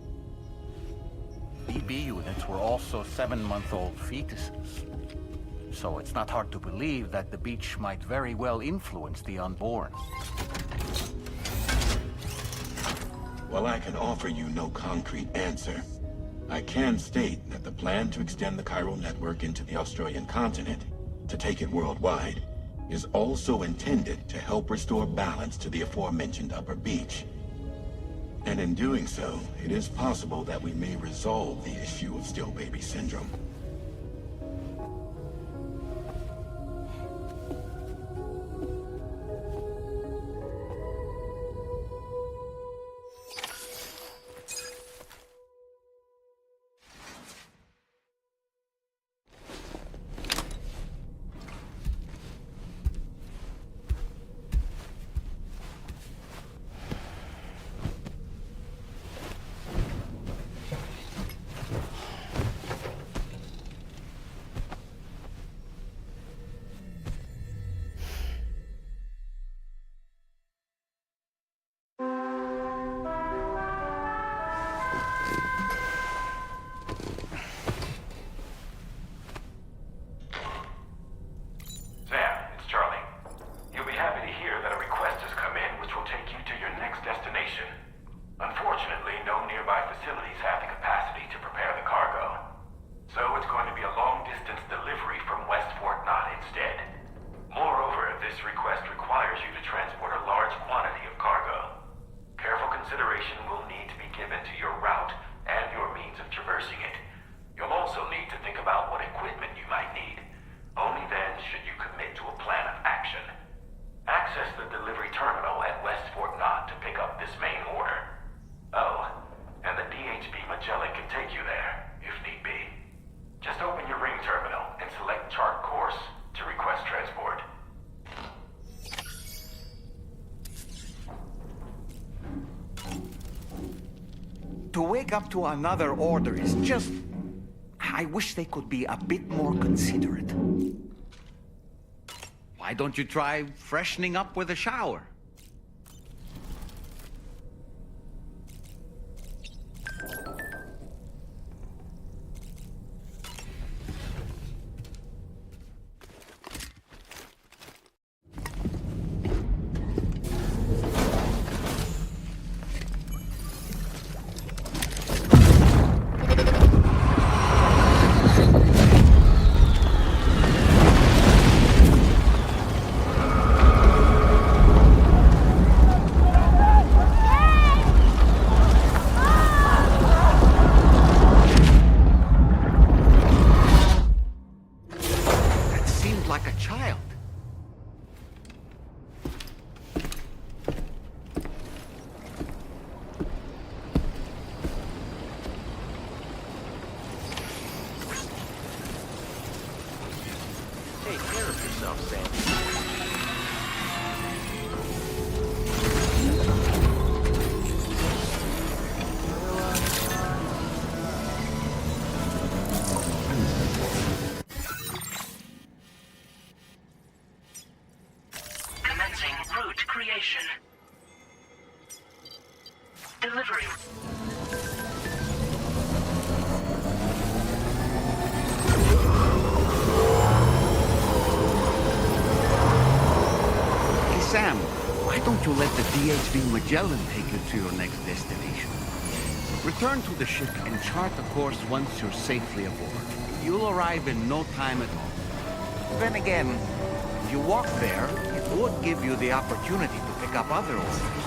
BB units were also 7-month-old fetuses. So it's not hard to believe that the beach might very well influence the unborn. While I can offer you no concrete answer, I can state that the plan to extend the Chiral Network into the Australian continent, to take it worldwide, is also intended to help restore balance to the aforementioned upper beach. And in doing so, it is possible that we may resolve the issue of still baby syndrome. To wake up to another order is just... I wish they could be a bit more considerate. Why don't you try freshening up with a shower? yourself, Sam. Commencing route creation. Delivery. Hey, Sam, why don't you let the DHV Magellan take you to your next destination? Return to the ship and chart a course once you're safely aboard. You'll arrive in no time at all. Then again, if you walk there, it would give you the opportunity to pick up other orders.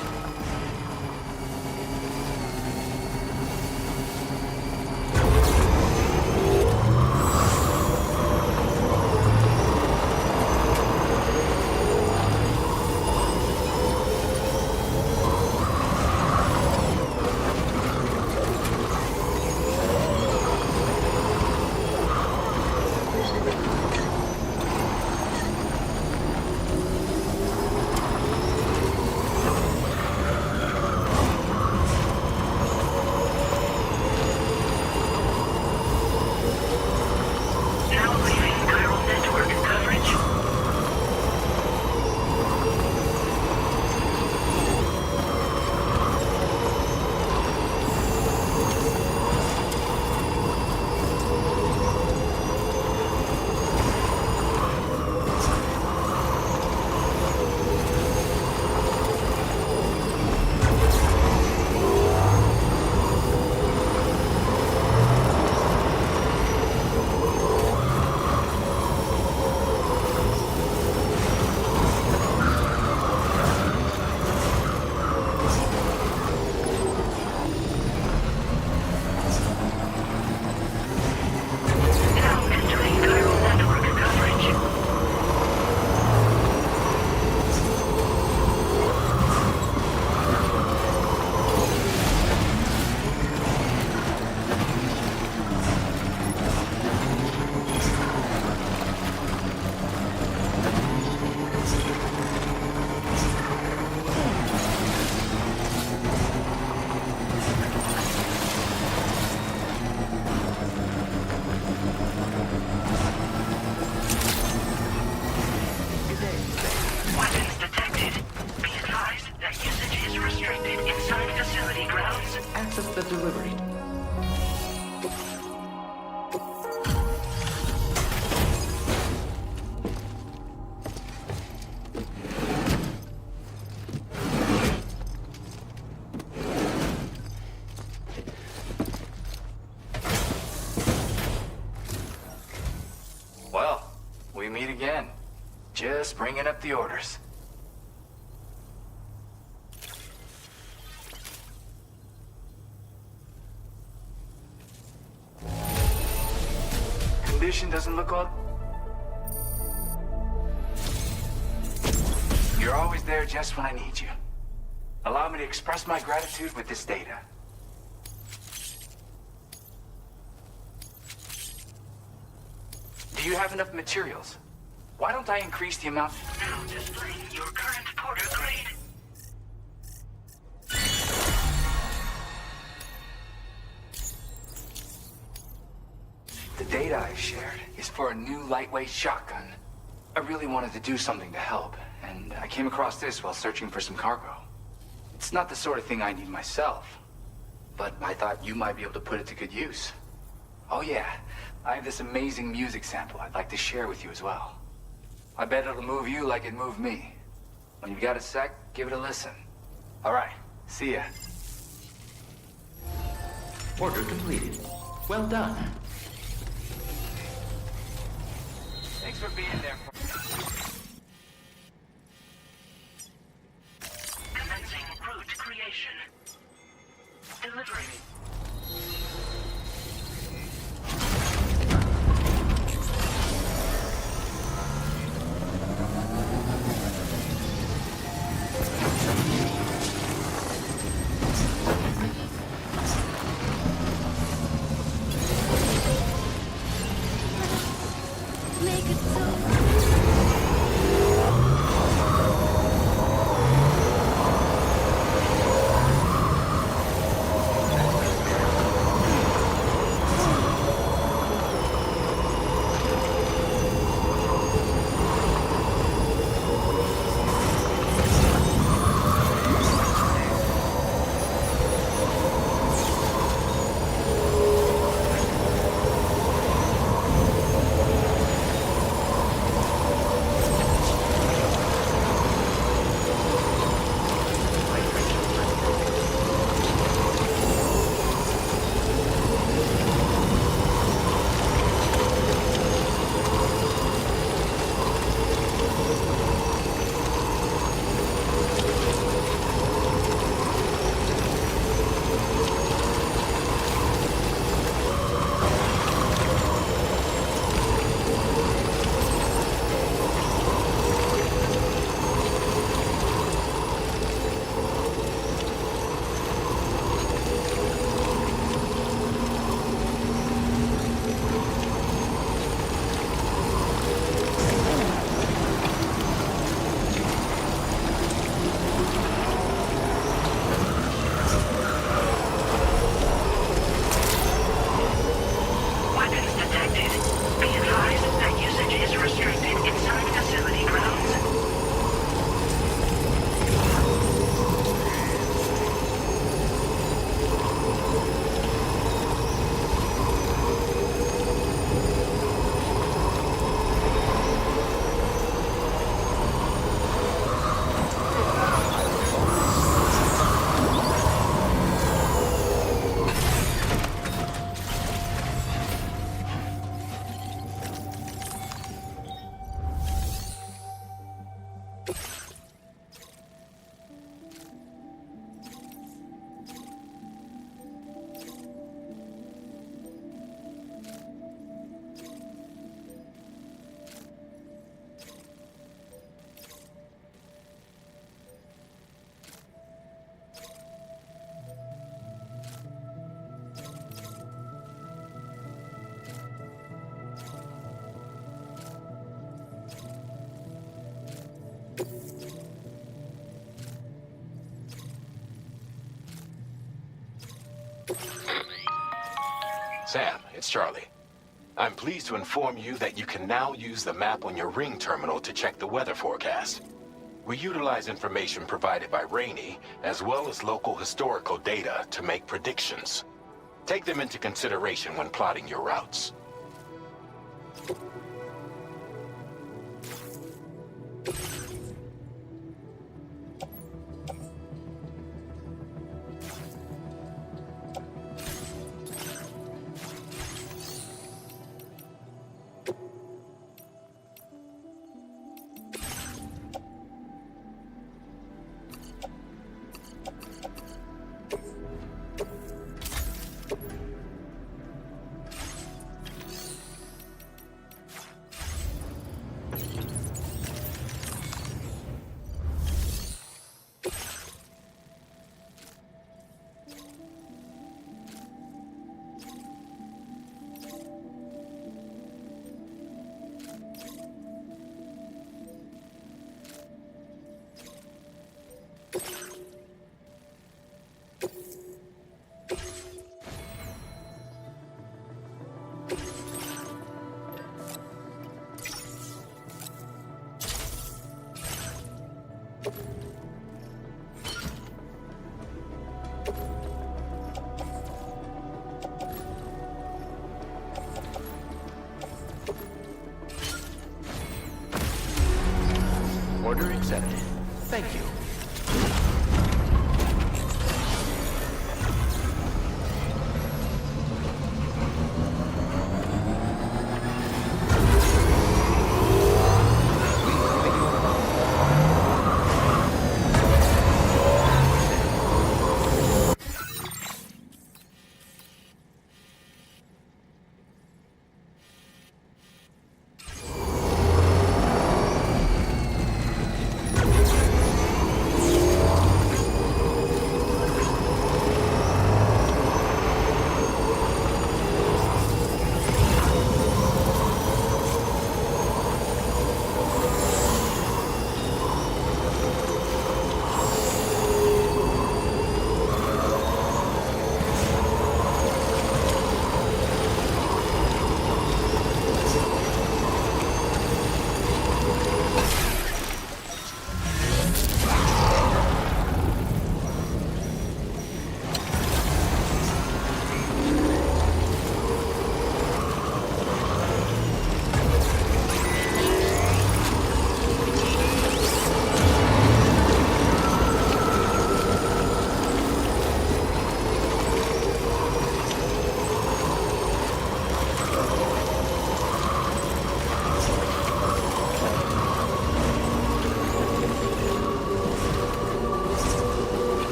Now leaving Chiral Network coverage. Now entering Chiral Network coverage. Weapons detected. Be advised that usage is restricted inside facility grounds. Access the delivery. Well, we meet again. Just bringing up the orders. Condition doesn't look all... You're always there just when I need you. Allow me to express my gratitude with this data. Do you have enough materials? Why don't I increase the amount? Now displaying your current porter grade. The data I've shared is for a new lightweight shotgun. I really wanted to do something to help, and I came across this while searching for some cargo. It's not the sort of thing I need myself, but I thought you might be able to put it to good use. Oh yeah, I have this amazing music sample I'd like to share with you as well. I bet it'll move you like it moved me. When you've got a sec, give it a listen. All right, see ya. Order completed. Well done. Thanks for being there. Commencing route creation. Delivery. Make it so. Sam, it's Charlie. I'm pleased to inform you that you can now use the map on your Ring terminal to check the weather forecast. We utilize information provided by Rainey, as well as local historical data to make predictions. Take them into consideration when plotting your routes. Order accepted. Thank you.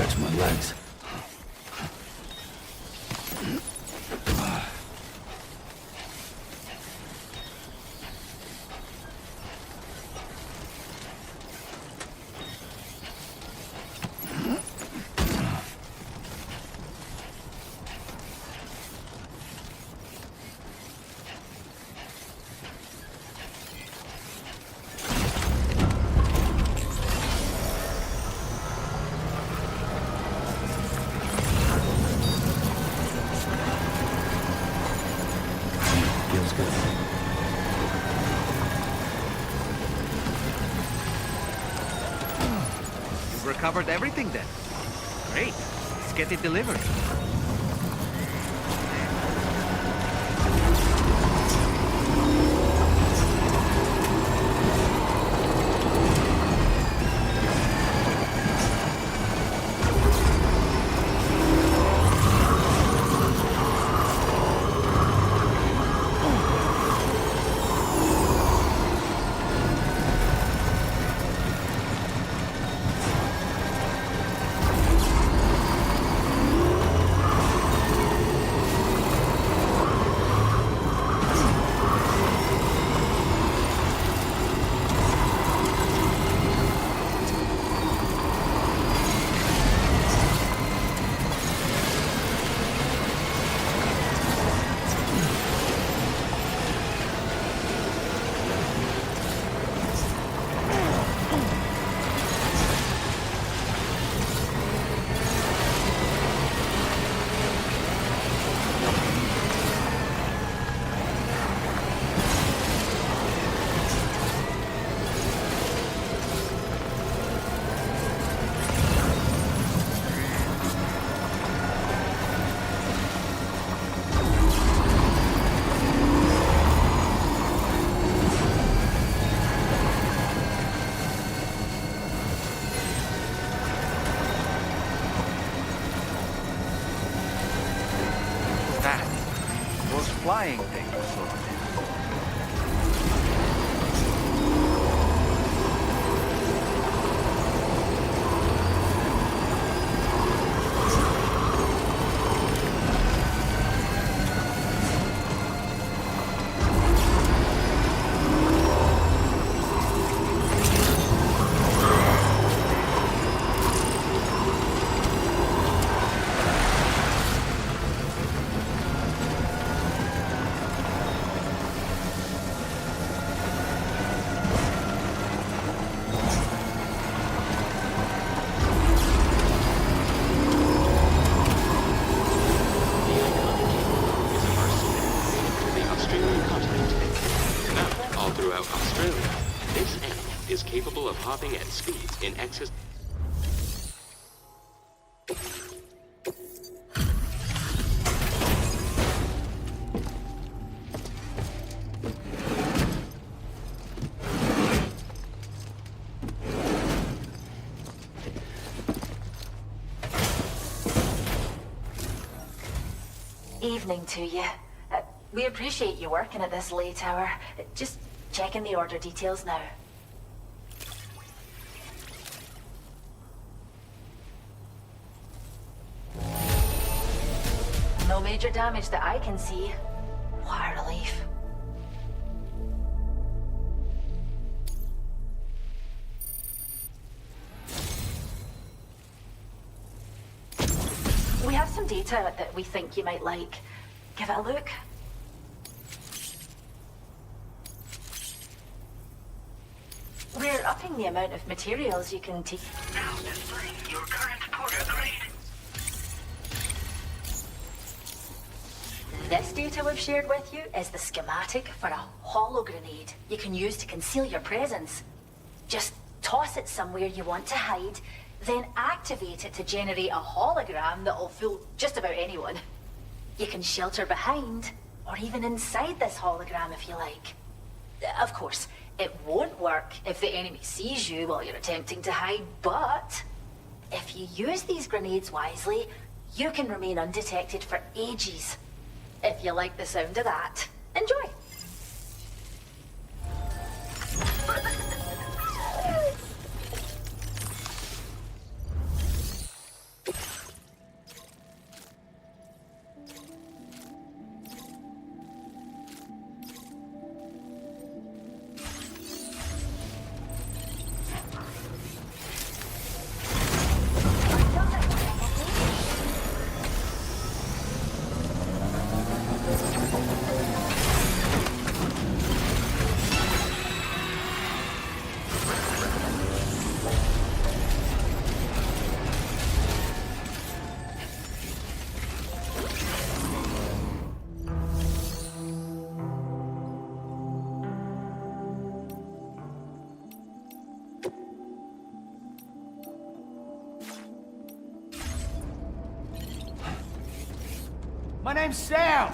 catch my legs. Recovered everything then. Great. Let's get it delivered. Flying thing sort of thing. Hopping at speeds in excess. Evening to you. We appreciate you working at this late hour. Just checking the order details now. No major damage that I can see. What a relief. We have some data that we think you might like. Give it a look. We're upping the amount of materials you can take. Now displaying your current porter grade. This data we've shared with you is the schematic for a holo grenade you can use to conceal your presence. Just toss it somewhere you want to hide, then activate it to generate a hologram that'll fool just about anyone. You can shelter behind, or even inside this hologram if you like. Of course, it won't work if the enemy sees you while you're attempting to hide, but if you use these grenades wisely, you can remain undetected for ages. If you like the sound of that, enjoy. My name's Sam!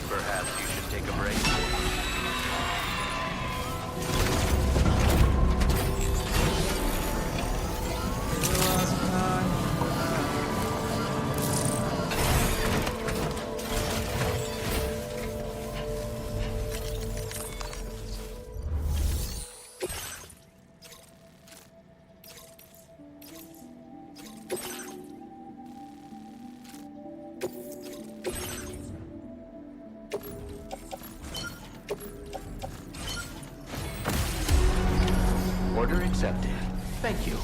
Perhaps you should take a break. Order accepted. Thank you.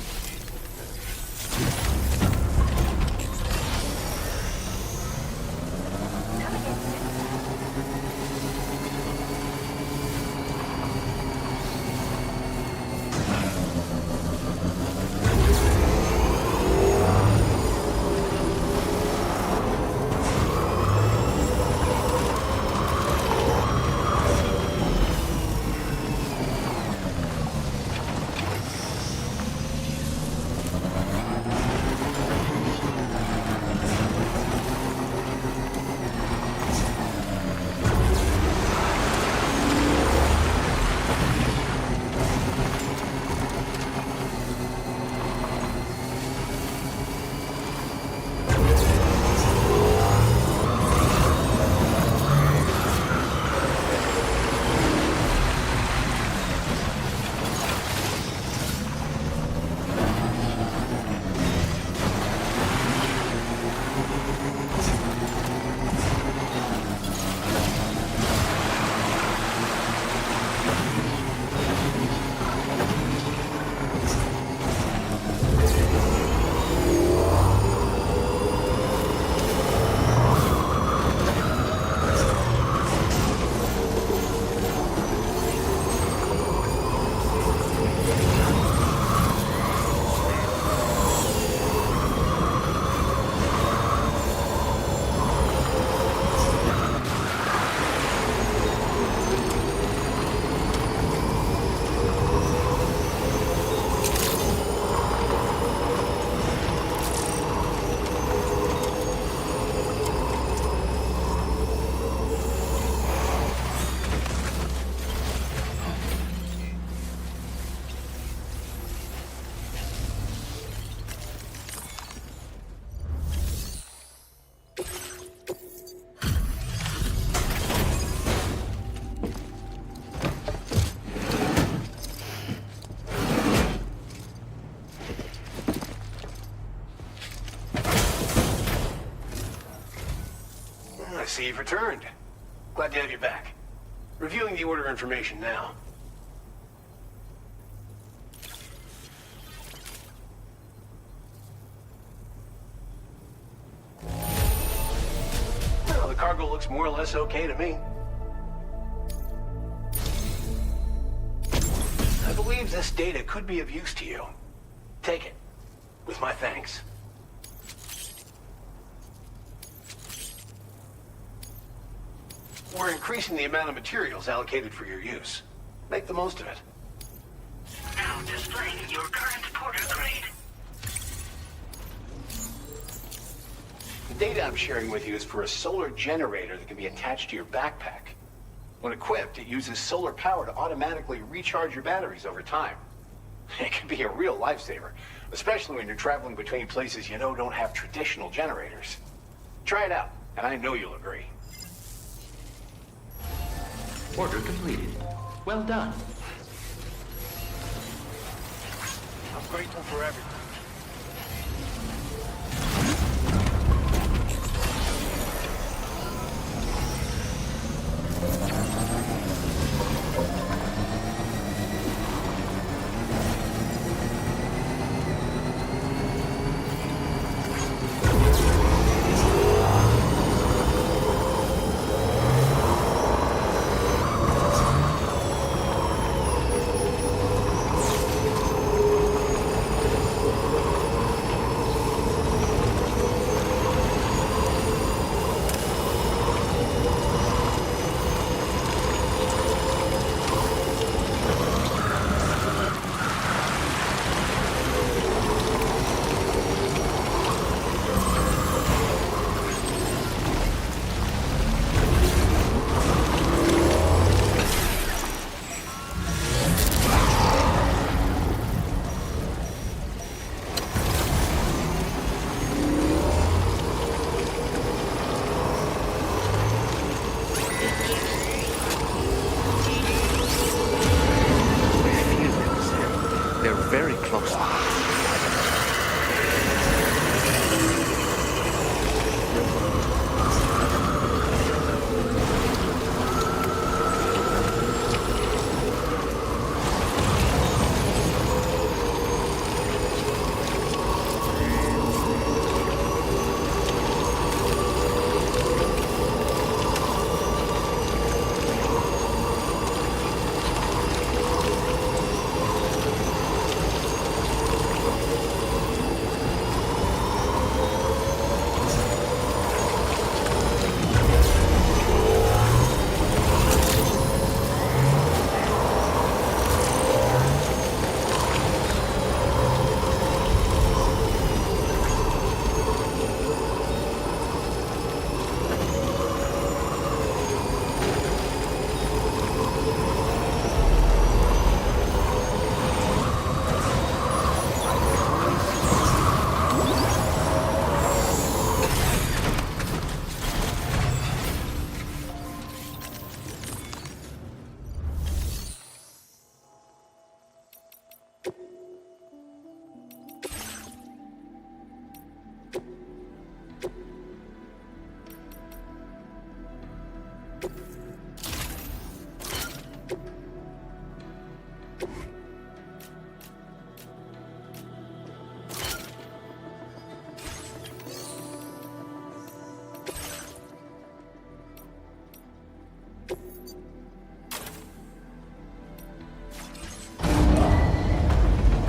I see you've returned. Glad to have you back. Reviewing the order information now. Well, the cargo looks more or less okay to me. I believe this data could be of use to you. Take it. With my thanks. We're increasing the amount of materials allocated for your use. Make the most of it. Now displaying your current porter grade. The data I'm sharing with you is for a solar generator that can be attached to your backpack. When equipped, it uses solar power to automatically recharge your batteries over time. It can be a real lifesaver, especially when you're traveling between places you know don't have traditional generators. Try it out, and I know you'll agree. Order completed. Well done. I'm grateful for everything. Very close.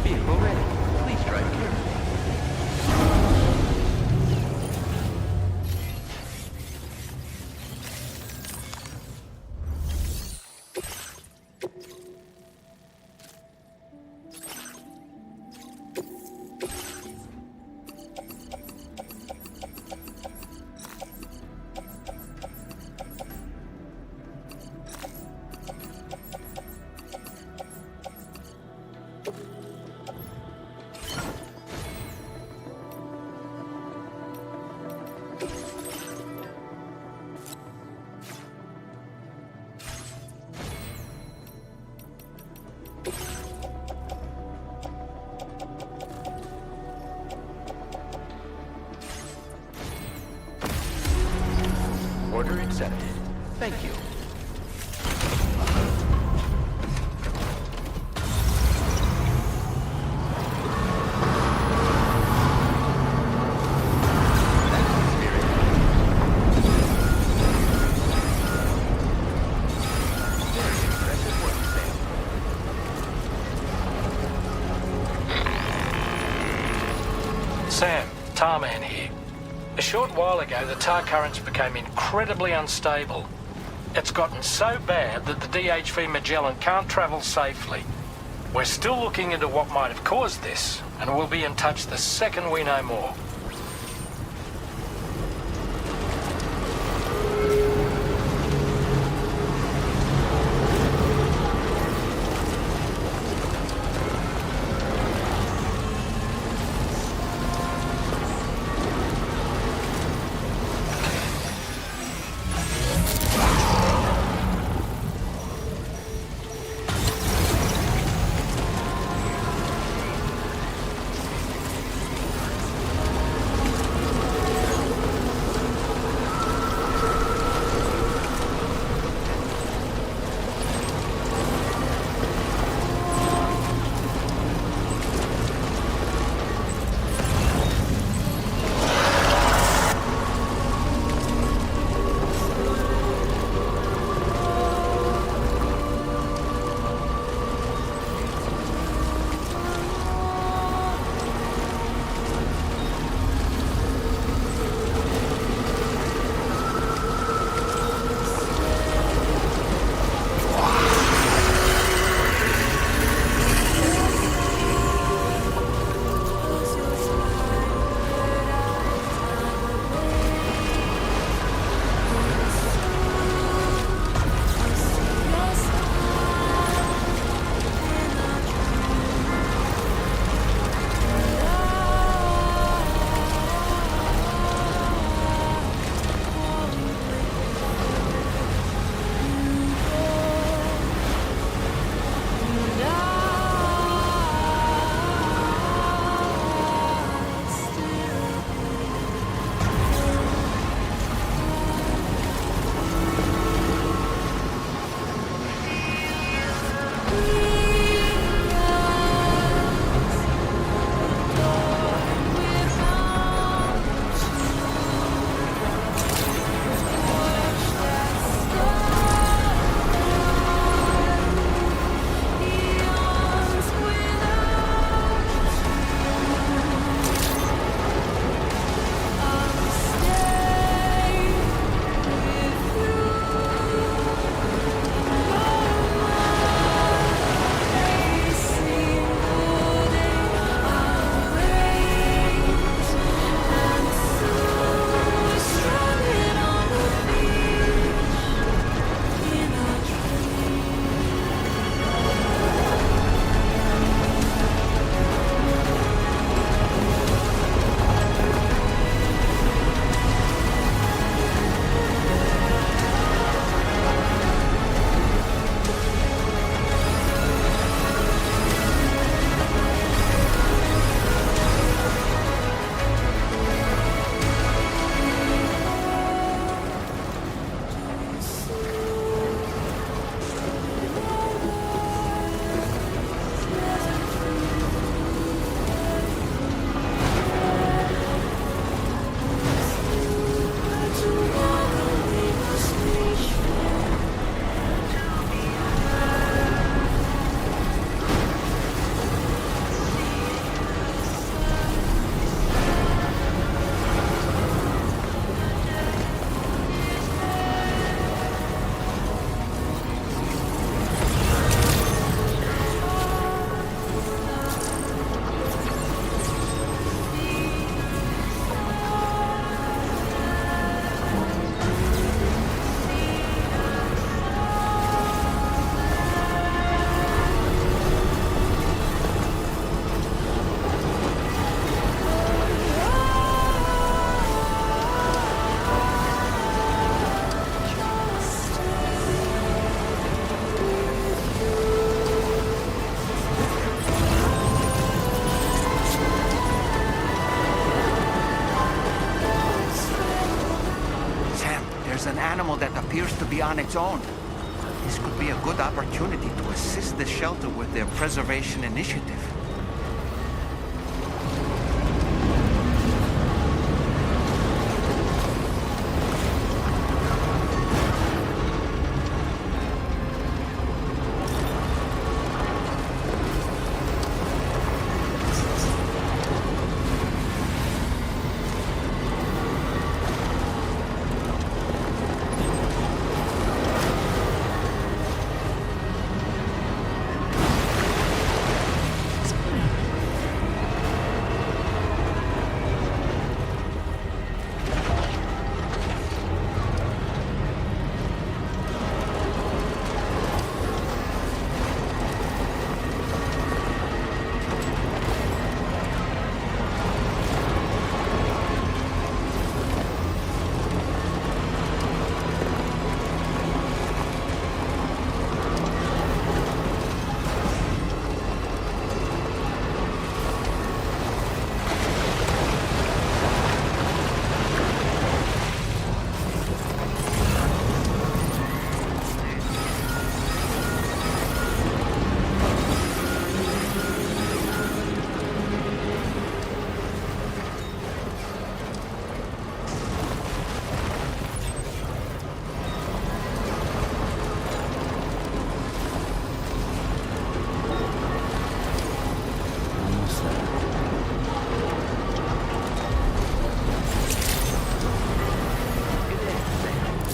Vehicle ready. Please drive carefully. Order accepted. Thank you. Sam, Tarman here. A short while ago, the tar currents became incredibly unstable. It's gotten so bad that the DHV Magellan can't travel safely. We're still looking into what might have caused this, and we'll be in touch the second we know more. That appears to be on its own. This could be a good opportunity to assist the shelter with their preservation initiative.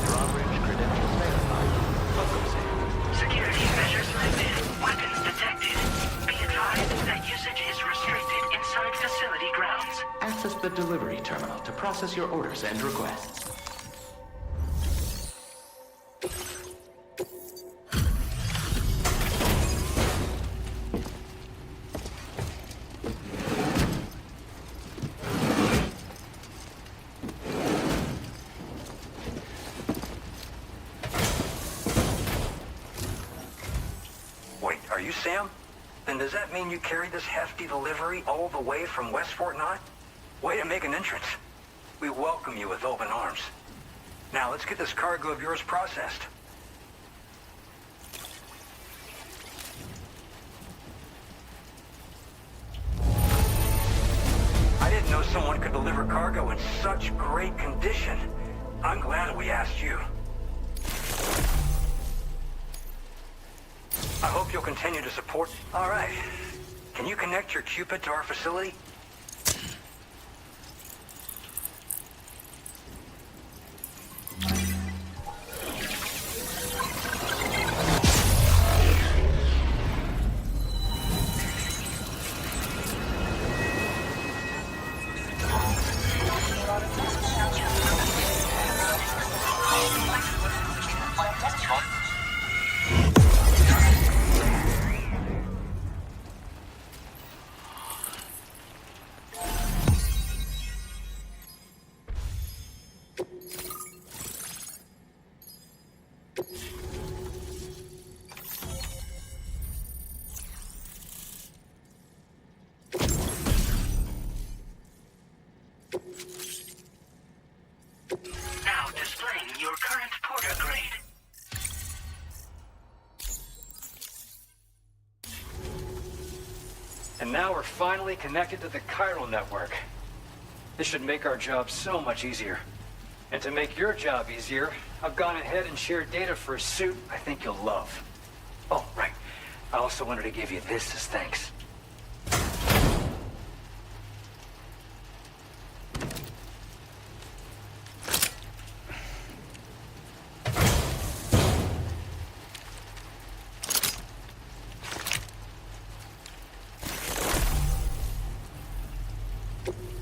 Drawbridge credentials verified. Welcome, Sam. Security measures lifted. Weapons detected. Be advised that usage is restricted inside facility grounds. Access the delivery terminal to process your orders and requests. Wait, are you Sam? Then does that mean you carried this hefty delivery all the way from West Fort Knott? Way to make an entrance. We welcome you with open arms. Now let's get this cargo of yours processed. I didn't know someone could deliver cargo in such great condition. I'm glad we asked you. I hope you'll continue to support... All right. Can you connect your Cupid to our facility? Now displaying your current porter grade. And now we're finally connected to the Chiral Network. This should make our job so much easier. And to make your job easier, I've gone ahead and shared data for a suit I think you'll love. Oh, right. I also wanted to give you this as thanks.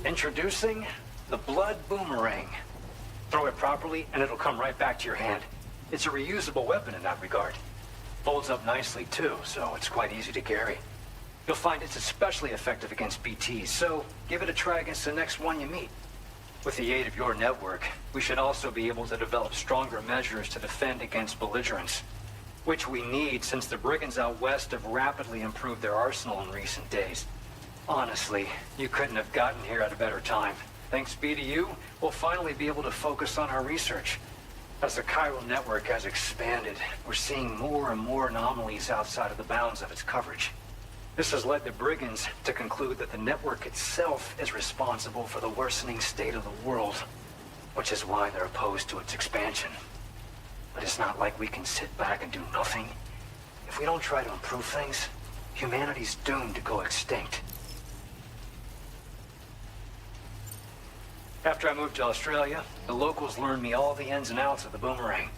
Introducing the Blood Boomerang. Throw it properly and it'll come right back to your hand. It's a reusable weapon in that regard. Folds up nicely too, so it's quite easy to carry. You'll find it's especially effective against BTs, so give it a try against the next one you meet. With the aid of your network, we should also be able to develop stronger measures to defend against belligerents, which we need since the brigands out west have rapidly improved their arsenal in recent days. Honestly, you couldn't have gotten here at a better time. Thanks be to you, we'll finally be able to focus on our research. As the Chiral Network has expanded, we're seeing more and more anomalies outside of the bounds of its coverage. This has led the brigands to conclude that the network itself is responsible for the worsening state of the world, which is why they're opposed to its expansion. But it's not like we can sit back and do nothing. If we don't try to improve things, humanity's doomed to go extinct. After I moved to Australia, the locals learned me all the ins and outs of the Boomerang.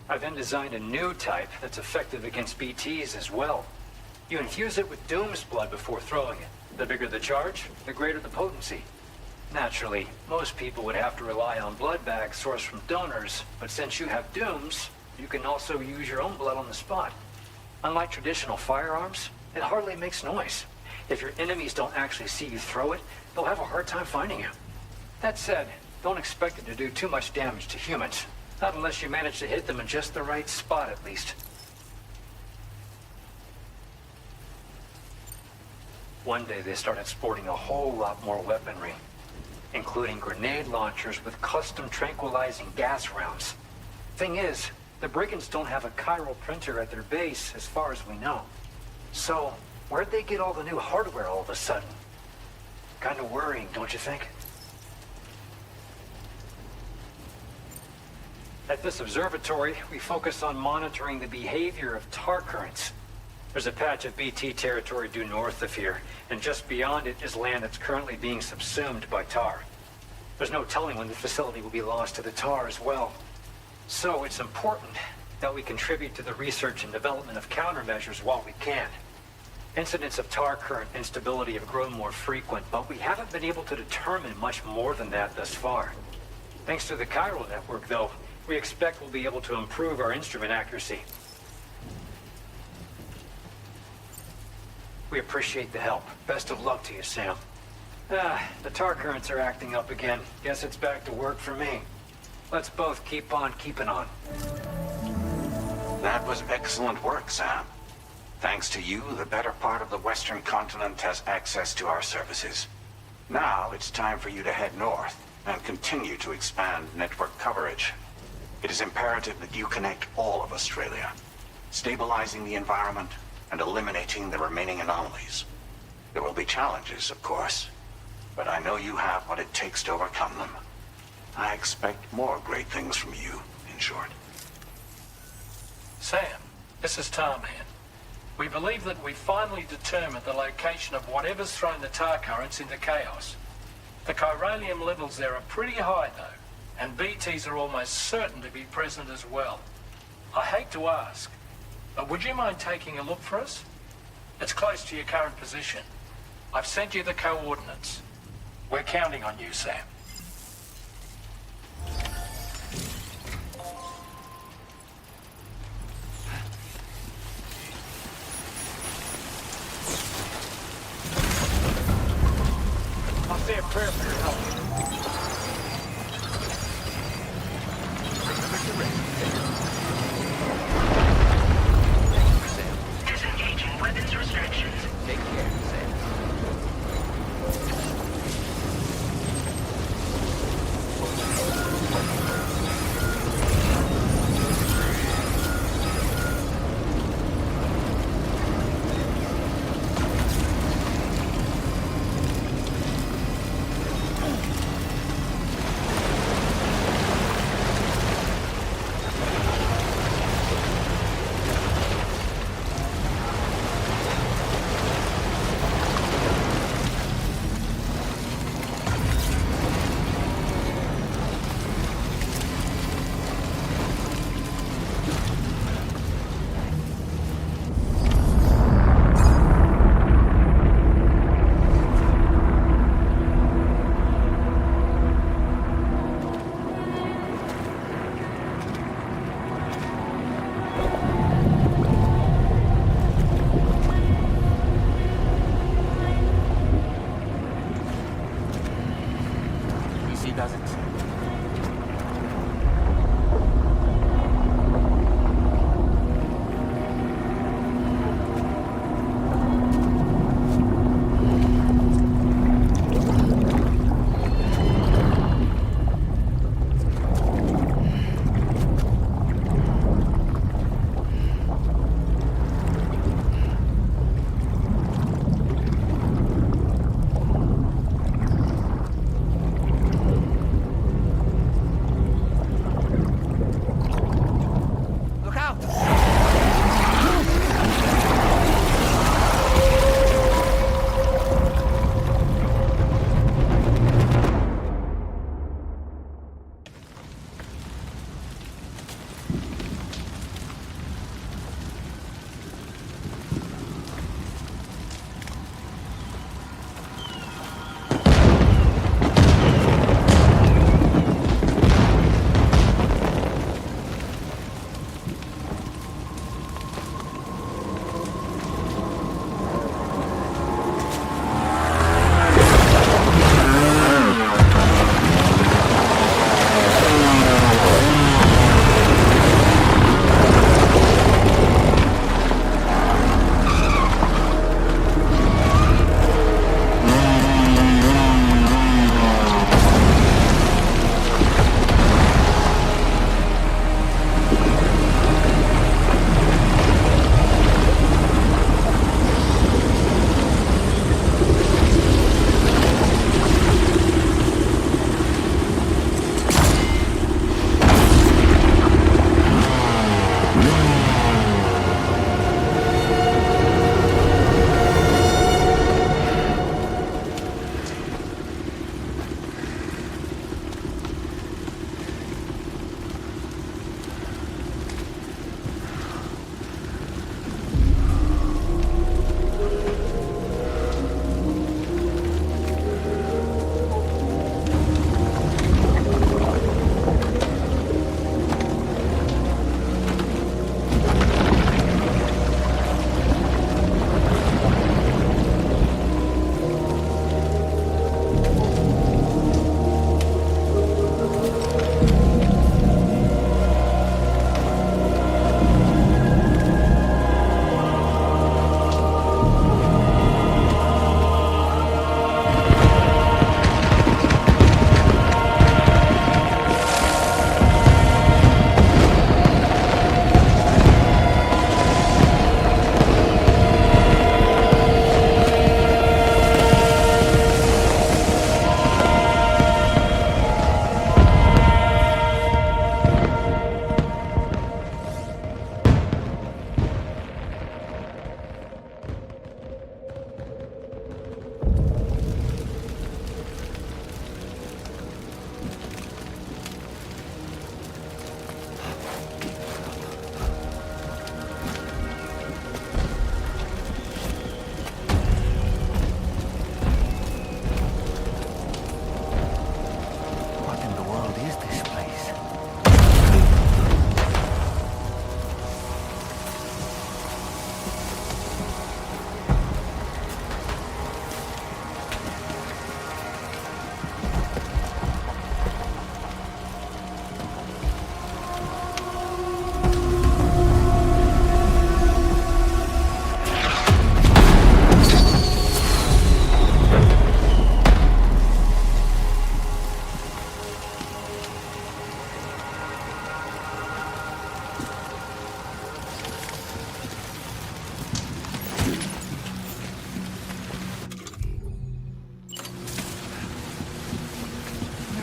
I then designed a new type that's effective against BTs as well. You infuse it with Doom's blood before throwing it. The bigger the charge, the greater the potency. Naturally, most people would have to rely on blood bags sourced from donors, but since you have Doom's, you can also use your own blood on the spot. Unlike traditional firearms, it hardly makes noise. If your enemies don't actually see you throw it, they'll have a hard time finding you. That said, don't expect it to do too much damage to humans. Not unless you manage to hit them in just the right spot, at least. One day they started sporting a whole lot more weaponry, including grenade launchers with custom tranquilizing gas rounds. Thing is, the brigands don't have a chiral printer at their base, as far as we know. So, where'd they get all the new hardware all of a sudden? Kinda worrying, don't you think? At this observatory, we focus on monitoring the behavior of tar currents. There's a patch of BT territory due north of here, and just beyond it is land that's currently being subsumed by tar. There's no telling when the facility will be lost to the tar as well. So it's important that we contribute to the research and development of countermeasures while we can. Incidents of tar current instability have grown more frequent, but we haven't been able to determine much more than that thus far. Thanks to the Chiral Network, though, we expect we'll be able to improve our instrument accuracy. We appreciate the help. Best of luck to you, Sam. The tar currents are acting up again. Guess it's back to work for me. Let's both keep on keeping on. That was excellent work, Sam. Thanks to you, the better part of the Western continent has access to our services. Now it's time for you to head north and continue to expand network coverage. It is imperative that you connect all of Australia, stabilizing the environment and eliminating the remaining anomalies. There will be challenges, of course, but I know you have what it takes to overcome them. I expect more great things from you, in short. Sam, this is Tom here. We believe that we finally determined the location of whatever's thrown the tar currents into chaos. The chiralium levels there are pretty high, though, and BTs are almost certain to be present as well. I hate to ask, but would you mind taking a look for us? It's close to your current position. I've sent you the coordinates. We're counting on you, Sam. I'll say a prayer for your help. Disengaging weapons restrictions. Take care, Sam.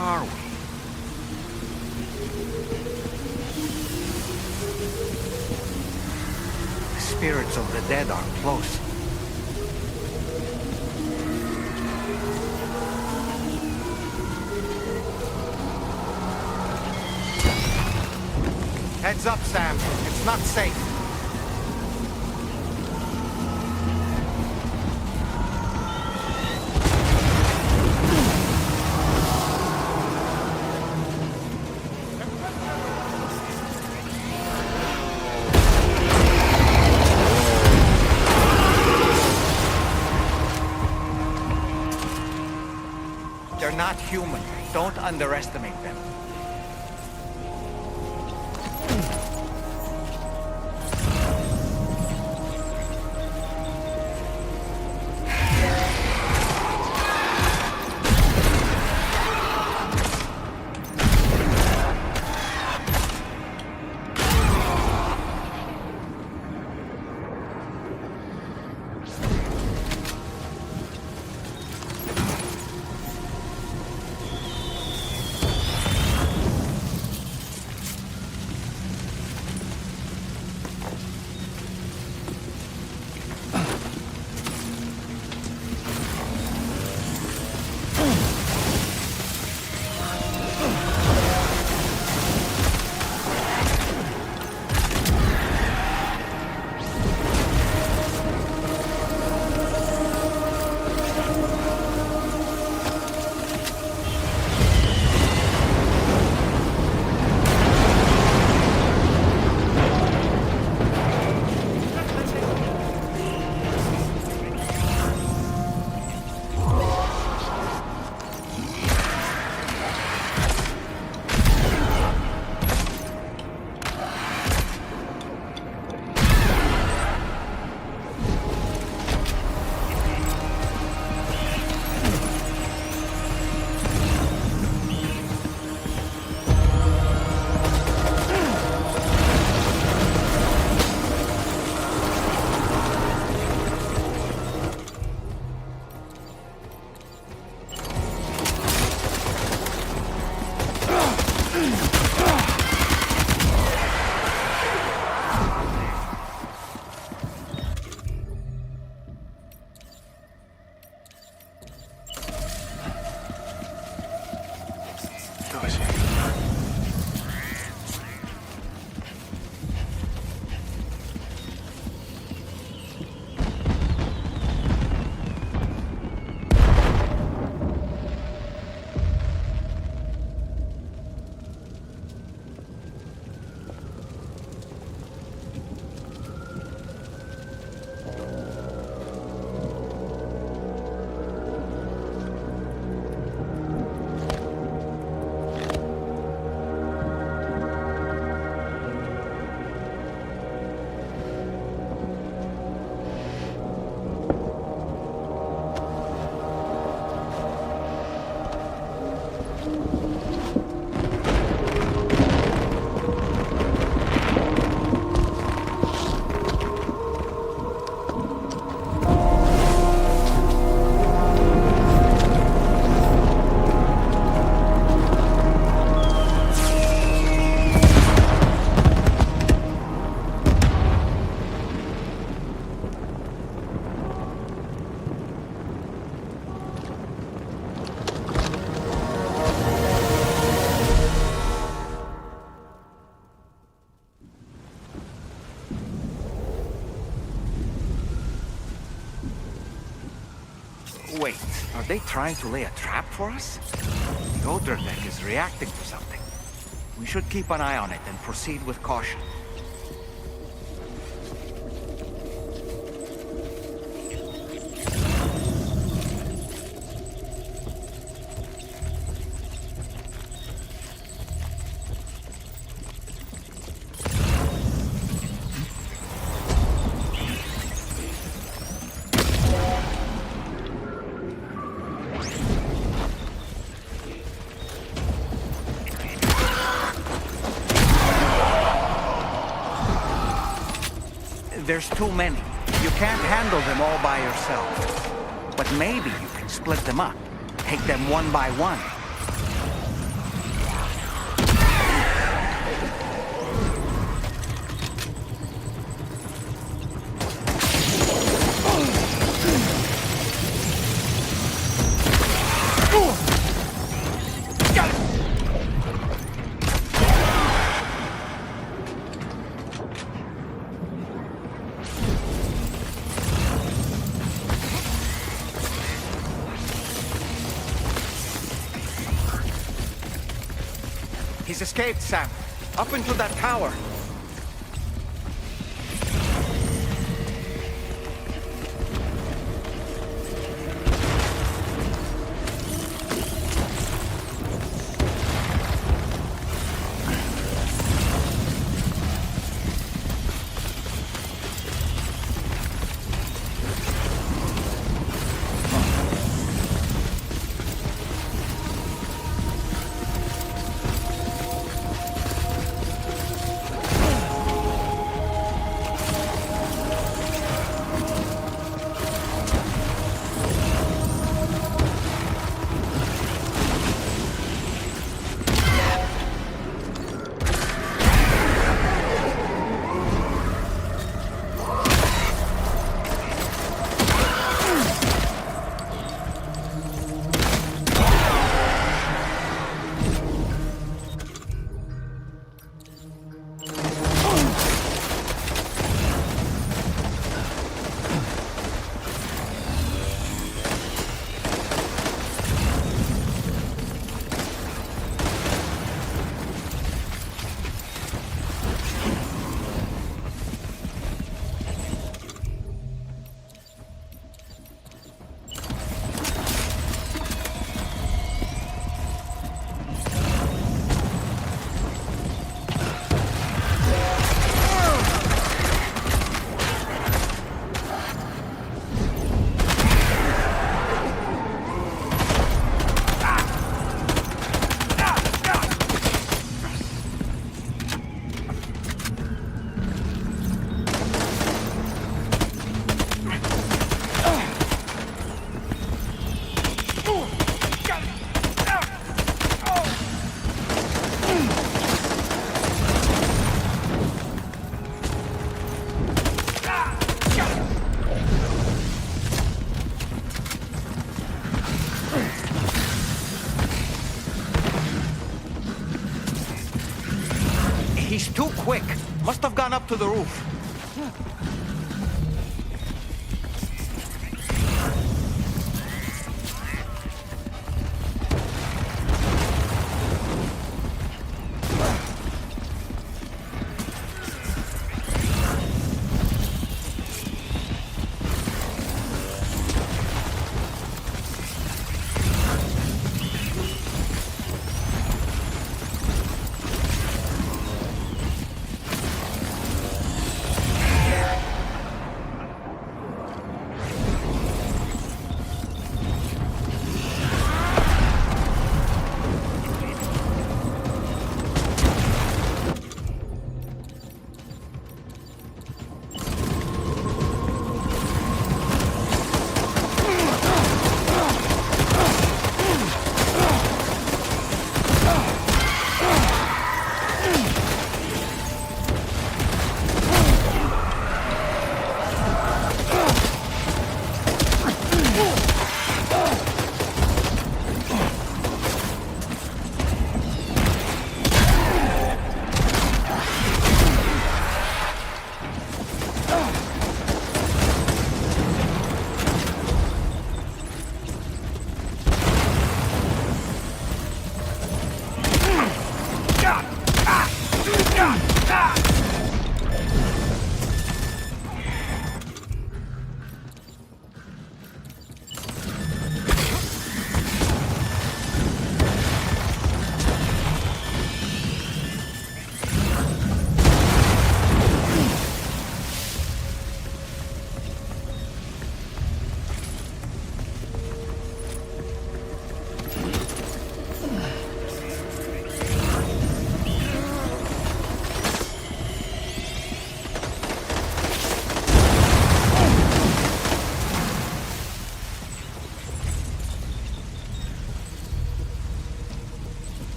are we? The spirits of the dead are close. Heads up, Sam. It's not safe. They're not human. Don't underestimate them. Wait, are they trying to lay a trap for us? The Odor deck is reacting to something. We should keep an eye on it and proceed with caution. There's too many. You can't handle them all by yourself. But maybe you can split them up. Take them one by one. He's escaped, Sam. Up into that tower. He's too quick. Must have gone up to the roof.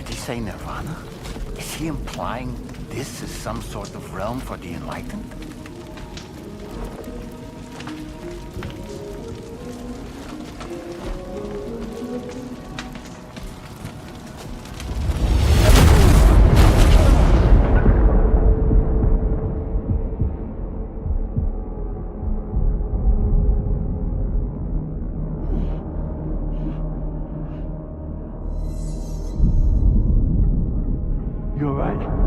he say Nirvana? Is he implying this is some sort of realm for the enlightened? You're right.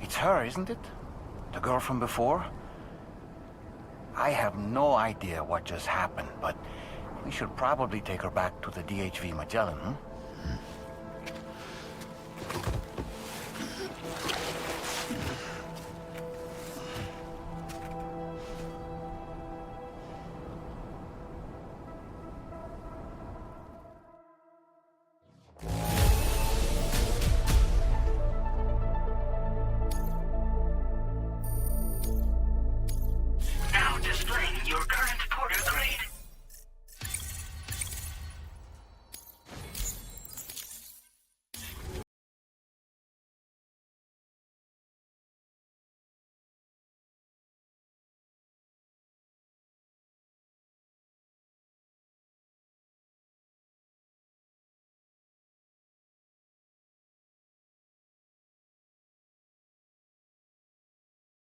It's her, isn't it? The girl from before? I have no idea what just happened, but we should probably take her back to the DHV Magellan, huh?